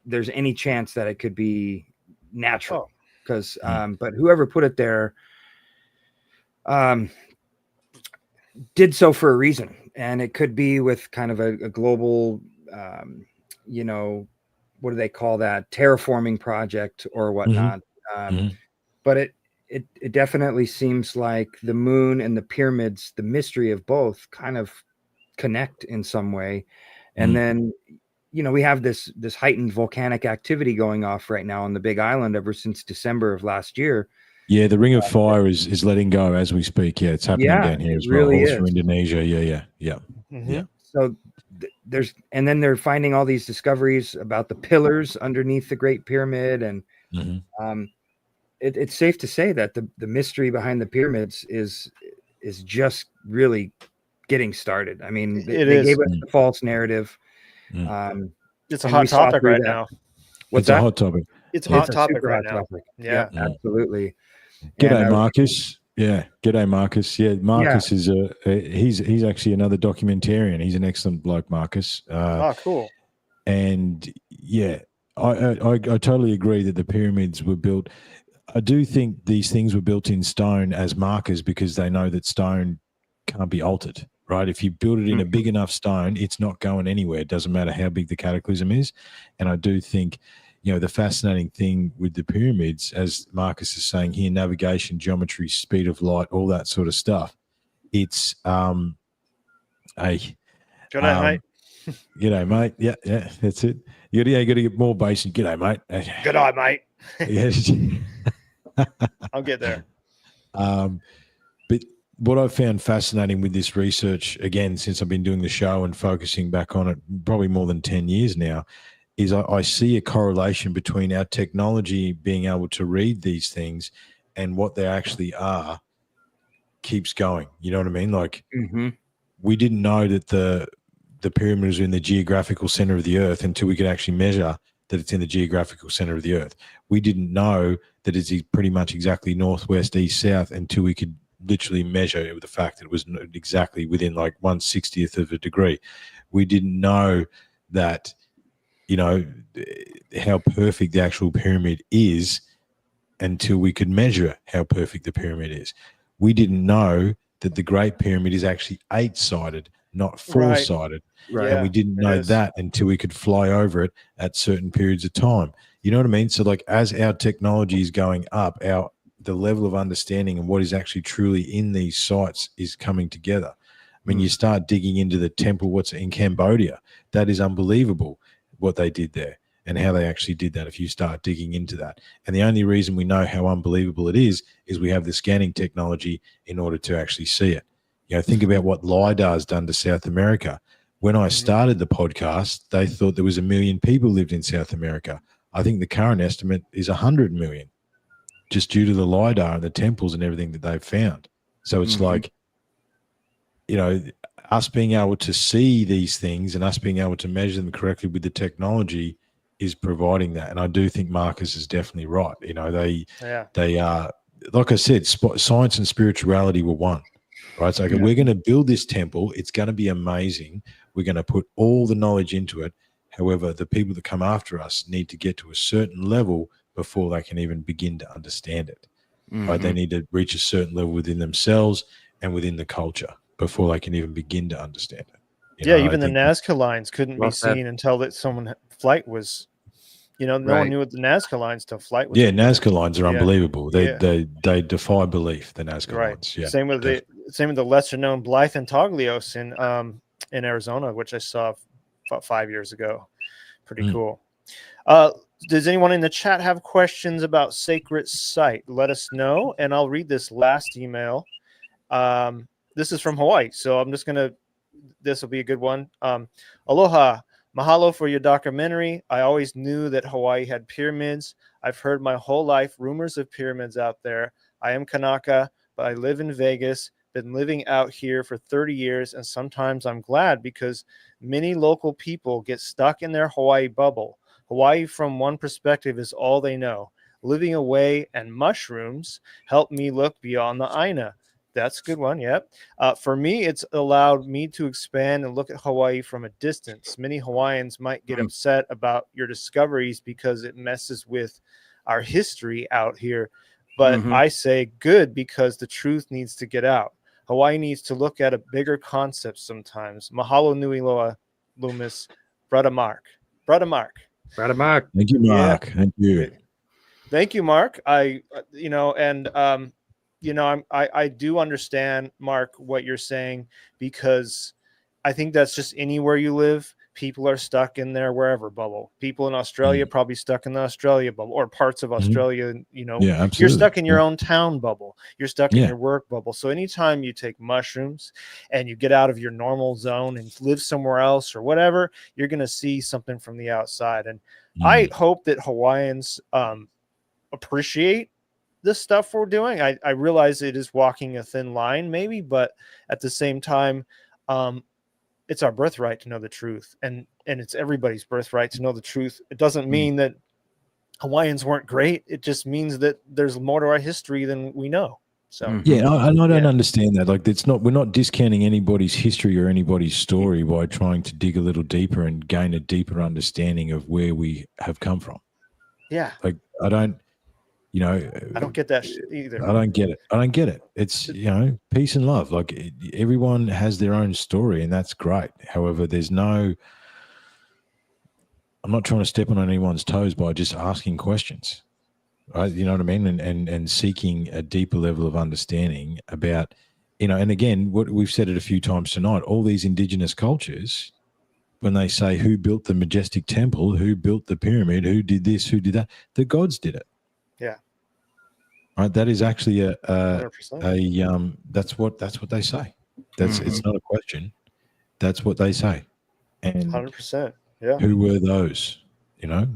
there's any chance that it could be natural, because but whoever put it there did so for a reason, and it could be with kind of a global what do they call that, terraforming project or whatnot. But it definitely seems like the moon and the pyramids, the mystery of both, kind of connect in some way. And then we have this heightened volcanic activity going off right now on the Big Island ever since December of last year. Yeah, the Ring of Fire is letting go as we speak. Yeah, it's happening down here as well. Really all through Indonesia. Yeah. So and then they're finding all these discoveries about the pillars underneath the Great Pyramid, and it's safe to say that the mystery behind the pyramids is just really getting started. I mean, they gave us a false narrative. It's a hot topic right now. It's a hot topic. It's a hot topic right now. Yeah, absolutely. G'day, Marcus. Yeah, g'day, Marcus. Yeah, Marcus is he's actually another documentarian. He's an excellent bloke, Marcus. Cool. And yeah, I totally agree that the pyramids were built. I do think these things were built in stone as markers because they know that stone can't be altered, right? If you build it in a big enough stone, it's not going anywhere. It doesn't matter how big the cataclysm is. And I do think, the fascinating thing with the pyramids, as Marcus is saying here, navigation, geometry, speed of light, all that sort of stuff. It's a Good night, mate. G'day, mate. Yeah, that's it. You got to get more basic. G'day, mate. Good night, mate. Yeah. I'll get there. But what I've found fascinating with this research, again, since I've been doing the show and focusing back on it probably more than 10 years now, is I see a correlation between our technology being able to read these things and what they actually are keeps going. You know what I mean? Like, we didn't know that the pyramid was in the geographical center of the earth until we could actually measure that it's in the geographical center of the earth. We didn't know that it's pretty much exactly northwest, east, south until we could literally measure the fact that it was exactly within like 1/60th of a degree. We didn't know that, how perfect the actual pyramid is until we could measure how perfect the pyramid is. We didn't know that the Great Pyramid is actually 8-sided, not 4-sided. Right. And we didn't know that until we could fly over it at certain periods of time. You know what I mean? So like as our technology is going up, the level of understanding and what is actually truly in these sites is coming together. I mean, you start digging into the temple, what's in Cambodia. That is unbelievable what they did there and how they actually did that if you start digging into that. And the only reason we know how unbelievable it is we have the scanning technology in order to actually see it. Think about what LIDAR's done to South America. When I started the podcast, they thought there was 1 million people lived in South America. I think the current estimate is 100 million, just due to the LIDAR and the temples and everything that they've found. So it's like, us being able to see these things and us being able to measure them correctly with the technology is providing that. And I do think Marcus is definitely right. They are, like I said, science and spirituality were one. Right. So we're going to build this temple. It's going to be amazing. We're going to put all the knowledge into it. However, the people that come after us need to get to a certain level before they can even begin to understand it. Right. They need to reach a certain level within themselves and within the culture before they can even begin to understand it. Even the Nazca lines couldn't be seen until flight was, no one knew what the Nazca lines till flight was. Yeah, Nazca lines are unbelievable. They defy belief, the Nazca lines. Yeah. Same with the lesser known Blythe and Toglios in Arizona, which I saw about 5 years ago. Pretty cool. Does anyone in the chat have questions about Sacred Site? Let us know, and I'll read this last email. This is from Hawaii, so I'm just this will be a good one. Aloha. Mahalo for your documentary. I always knew that Hawaii had pyramids. I've heard my whole life rumors of pyramids out there. I am Kanaka, but I live in Vegas, been living out here for 30 years, and sometimes I'm glad because many local people get stuck in their Hawaii bubble. Hawaii, from one perspective, is all they know. Living away and mushrooms help me look beyond the Aina. That's a good one. Yep. For me, it's allowed me to expand and look at Hawaii from a distance. Many Hawaiians might get upset about your discoveries because it messes with our history out here. But I say good because the truth needs to get out. Hawaii needs to look at a bigger concept sometimes. Mahalo nui loa, Loomis. Brother Mark. Thank you, Mark. Yeah. Thank you. Thank you, Mark. I do understand, Mark, what you're saying, because I think that's just anywhere you live. People are stuck in their wherever bubble. People in Australia probably stuck in the Australia bubble, or parts of Australia. You're stuck in your own town bubble. You're stuck in your work bubble. So anytime you take mushrooms and you get out of your normal zone and live somewhere else or whatever, you're going to see something from the outside. And I hope that Hawaiians appreciate this stuff we're doing. I realize it is walking a thin line maybe, but at the same time, it's our birthright to know the truth, and it's everybody's birthright to know the truth. It doesn't mean that Hawaiians weren't great. It just means that there's more to our history than we know. So Yeah, I don't Yeah. understand that. Like, we're not discounting anybody's history or anybody's story by trying to dig a little deeper and gain a deeper understanding of where we have come from. yeah, Like, I don't get that either. I don't get it. I don't get it. It's, peace and love. Like, everyone has their own story, and that's great. However, I'm not trying to step on anyone's toes by just asking questions. Right? You know what I mean? And seeking a deeper level of understanding about, and again, what we've said it a few times tonight, all these indigenous cultures, when they say who built the majestic temple, who built the pyramid, who did this, who did that, the gods did it. Yeah. Right. That is actually 100%. that's what they say. It's not a question. That's what they say. And 100%. Yeah. who were those?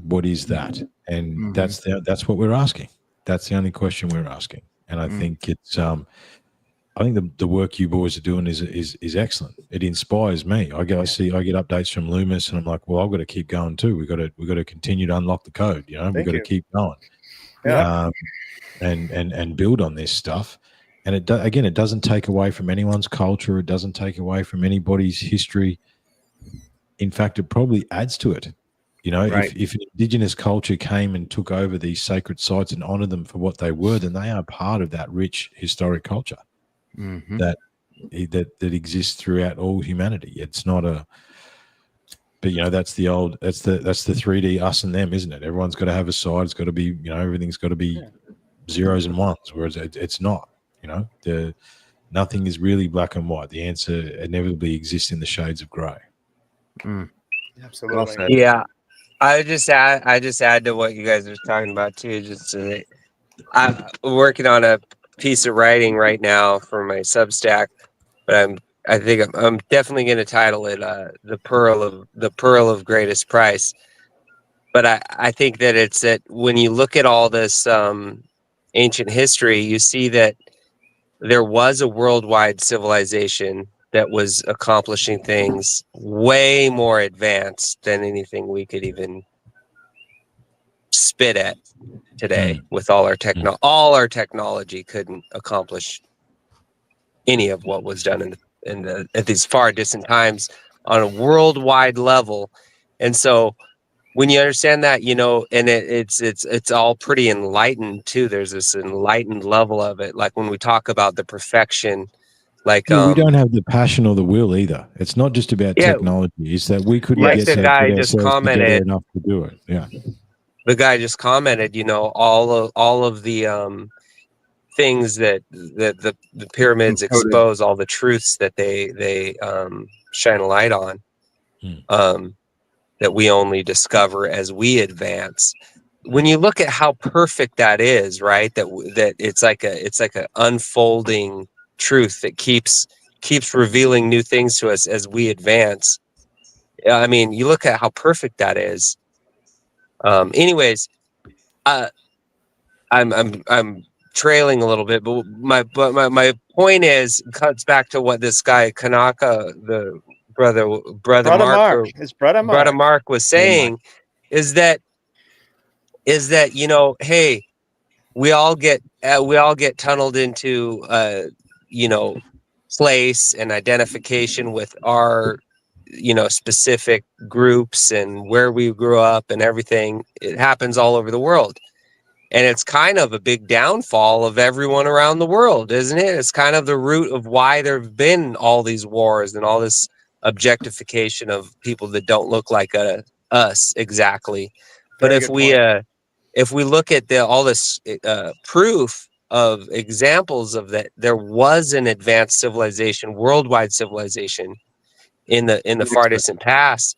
What is that? And that's what we're asking. That's the only question we're asking. And I think it's I think the work you boys are doing is excellent. It inspires me. I get updates from Loomis, and I'm like, well, I've got to keep going too. We've got to continue to unlock the code. We've got to keep going. Yeah. And build on this stuff. And it doesn't take away from anyone's culture. It doesn't take away from anybody's history. In fact, it probably adds to it. Right. If an indigenous culture came and took over these sacred sites and honored them for what they were, then they are part of that rich historic culture that exists throughout all humanity. It's not but that's the 3D us and them, isn't it? Everyone's got to have a side. It's got to be, everything's got to be zeros and ones, whereas it's not. Nothing is really black and white. The answer inevitably exists in the shades of grey. Absolutely. Well said. Yeah, I just add to what you guys are talking about too. I'm working on a piece of writing right now for my Substack, but I think I'm definitely going to title it the Pearl of Greatest Price. But I think that it's that when you look at all this ancient history, you see that there was a worldwide civilization that was accomplishing things way more advanced than anything we could even spit at today. With all our technology couldn't accomplish any of what was done at these far distant times on a worldwide level. And so when you understand that, and it's all pretty enlightened too. There's this enlightened level of it. Like when we talk about the perfection, like we don't have the passion or the will either. It's not just about technology. It's that we couldn't like get the guy just commented enough to do it. Yeah. The guy just commented, all of the things that the pyramids expose, all the truths that they shine a light on, that we only discover as we advance. When you look at how perfect that is, right? That it's like a unfolding truth that keeps revealing new things to us as we advance. I mean, you look at how perfect that is. Anyways, I'm trailing a little bit, but my point cuts back to what this guy Kanaka, the brother Mark, It's brother Mark was saying, is that hey, we all get tunneled into place and identification with our specific groups and where we grew up and everything. It happens all over the world. And it's kind of a big downfall of everyone around the world, isn't it? It's kind of the root of why there have been all these wars and all this objectification of people that don't look like us exactly. But if we look at all this proof of examples of that, there was an advanced civilization, worldwide civilization in the far distant past.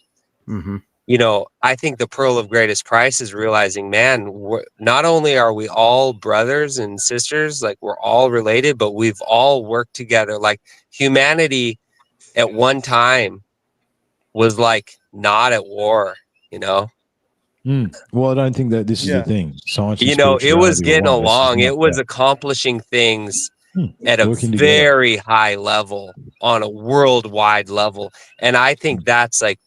I think the pearl of greatest price is realizing, man, not only are we all brothers and sisters, like we're all related, but we've all worked together. Like humanity at one time was like not at war, Well, I don't think that this is the thing. Science and it was getting spirituality along. It was accomplishing things at a very high level, on a worldwide level. And I think that's like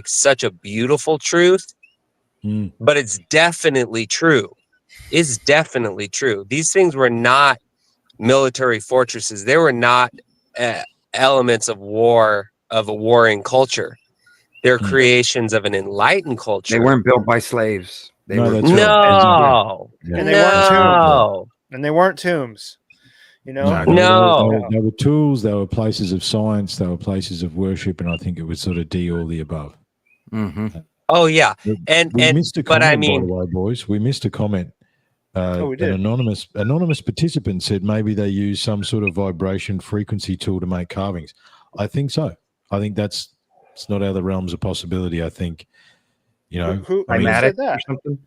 such a beautiful truth, but it's definitely true. It's definitely true. These things were not military fortresses. They were not elements of a warring culture. They're creations of an enlightened culture. They weren't built by slaves. They No, were that's right. no, Yeah. And they weren't no. And they weren't tombs. You know, No. They were tools. They were places of science. They were places of worship, and I think it was sort of all the above. Mm-hmm. Oh yeah, We missed a but comment, I mean, by the way, boys. We missed a comment. Oh, we An did. anonymous participant said maybe they use some sort of vibration frequency tool to make carvings. I think so. I think it's not out of the realms of possibility. I think, Who I mean, said that? Or something.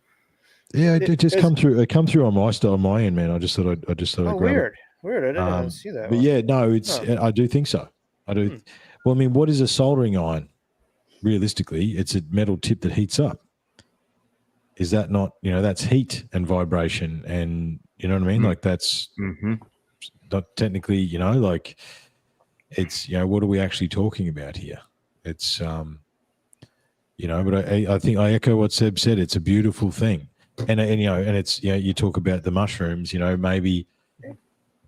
yeah, it just is- come through. It come through on my end, man. I just thought I'd Oh, grab weird. Weird. I didn't it. see that But one. yeah, no, it's. Huh. I do think so. I do. Hmm. Well, I mean, what is a soldering iron? Realistically, it's a metal tip that heats up. Is that not? That's heat and vibration, and you know what I mean. Like that's Mm-hmm. not technically. Like it's. What are we actually talking about here? It's. But I think I echo what Seb said. It's a beautiful thing, and it's you talk about the mushrooms. Maybe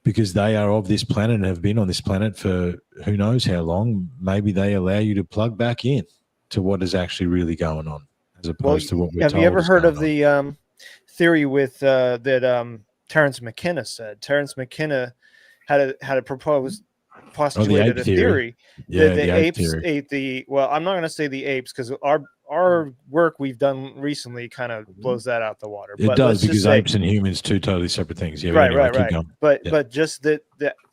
because they are of this planet and have been on this planet for who knows how long. Maybe they allow you to plug back in to what is actually really going on, as opposed to what we're have told. you ever is heard of going on. the theory with that Terrence McKenna said? Terrence McKenna had a proposed postulated ape a theory. theory Yeah, that the ape apes theory. ate the. Well, I'm not going to say the apes because our work we've done recently kind of blows that out the water. It But does, let's just because say, apes and humans, two totally separate things. Yeah, but right, anyway, right, keep right. going. But Yeah. but just that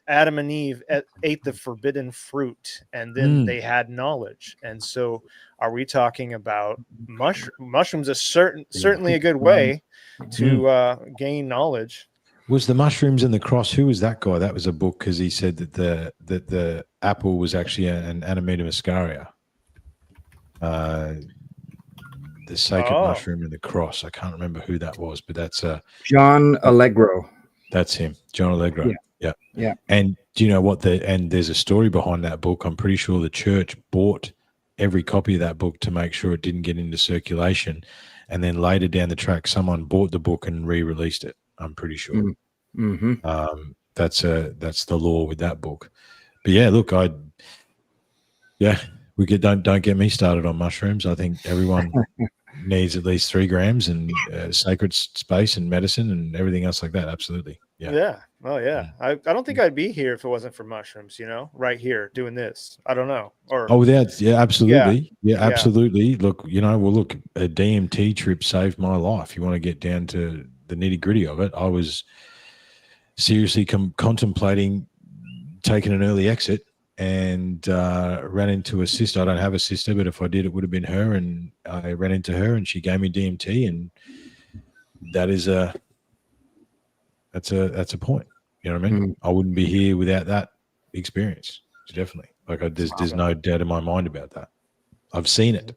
Adam and Eve ate the forbidden fruit, and then they had knowledge. And so, are we talking about mushrooms? Certainly a good way to gain knowledge. Was the mushrooms and the cross? Who was that guy? That was a book, because he said that the apple was actually an Amanita muscaria. The sacred mushroom and the cross. I can't remember who that was, but that's John Allegro. That's him, John Allegro. Yeah. And do you know what? And there's a story behind that book. I'm pretty sure the church bought every copy of that book to make sure it didn't get into circulation. And then later down the track, someone bought the book and re-released it. I'm pretty sure. Mm-hmm. That's the law with that book. But yeah, look, don't get me started on mushrooms. I think everyone needs at least 3 grams, and sacred space and medicine and everything else like that. Absolutely. Yeah. Oh yeah. I don't think I'd be here if it wasn't for mushrooms, right here doing this. I don't know. Or Absolutely. Yeah, Yeah. absolutely. Look, a DMT trip saved my life. You want to get down to the nitty-gritty of it. I was seriously contemplating taking an early exit, and ran into a sister. I don't have a sister, but if I did, it would have been her. And I ran into her, and she gave me DMT, and that's a point. You know what I mean? I wouldn't be here without that experience. Definitely. Like there's no doubt in my mind about that. I've seen it.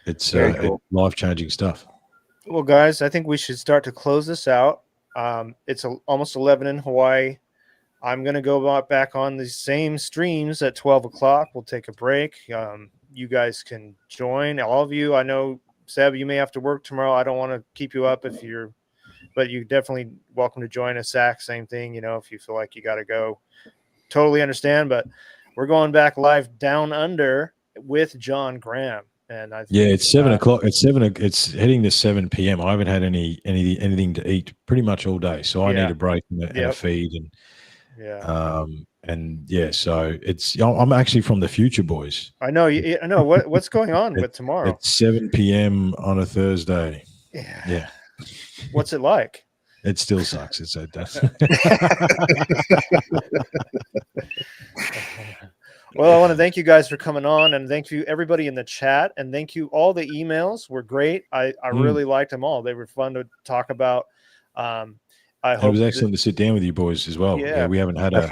It's Cool. life-changing stuff. Well, guys, I think we should start to close this out. It's almost 11 in Hawaii. I'm going to go back on the same streams at 12 o'clock. We'll take a break. You guys can join, all of you. I know, Seb, you may have to work tomorrow. I don't want to keep you up but you're definitely welcome to join us. Zach, same thing, if you feel like you got to go. Totally understand, but we're going back live down under with John Graham. And I think, it's 7 o'clock. It's heading to 7 p.m. I haven't had anything to eat pretty much all day, so I need a break and a feed. So I'm actually from the future, boys. I know. I know what's going on with tomorrow. It's 7 p.m. on a Thursday. Yeah. What's it like? It still sucks. It's so dumb. Well, I want to thank you guys for coming on, and thank you everybody in the chat, and thank you. All the emails were great. I really liked them all. They were fun to talk about. It was excellent to sit down with you boys as well. Yeah, we haven't had a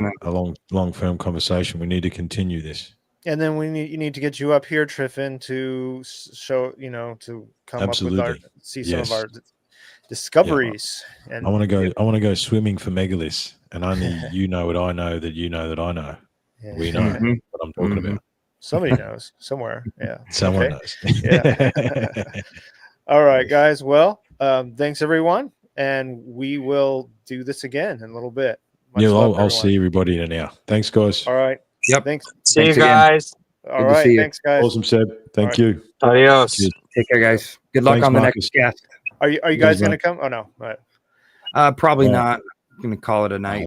long firm conversation. We need to continue this. And then you need to get you up here, Triffin, to show, to come Absolutely. up with some of our discoveries. Yeah. And I want to go swimming for megaliths, and only you know what I know that you know that I know. Yeah. We know what I'm talking about. Somebody knows somewhere. Yeah. Someone knows. Yeah. All right, guys. Well, thanks everyone. and we will do this again in a little bit. Yeah, Much love, I'll everyone. see everybody in an hour. Thanks, guys. All right. Yep. Thanks. See you Thanks again. guys. All Good to right. see you. Thanks, guys. Awesome, Seb. Thank right. you. Adios. Cheers. Take care, guys. Good luck Thanks, on the Marcus. next cast. Are you Thanks, guys going to mate. come? Oh no. All right. Probably Oh. not. I'm gonna call it a night.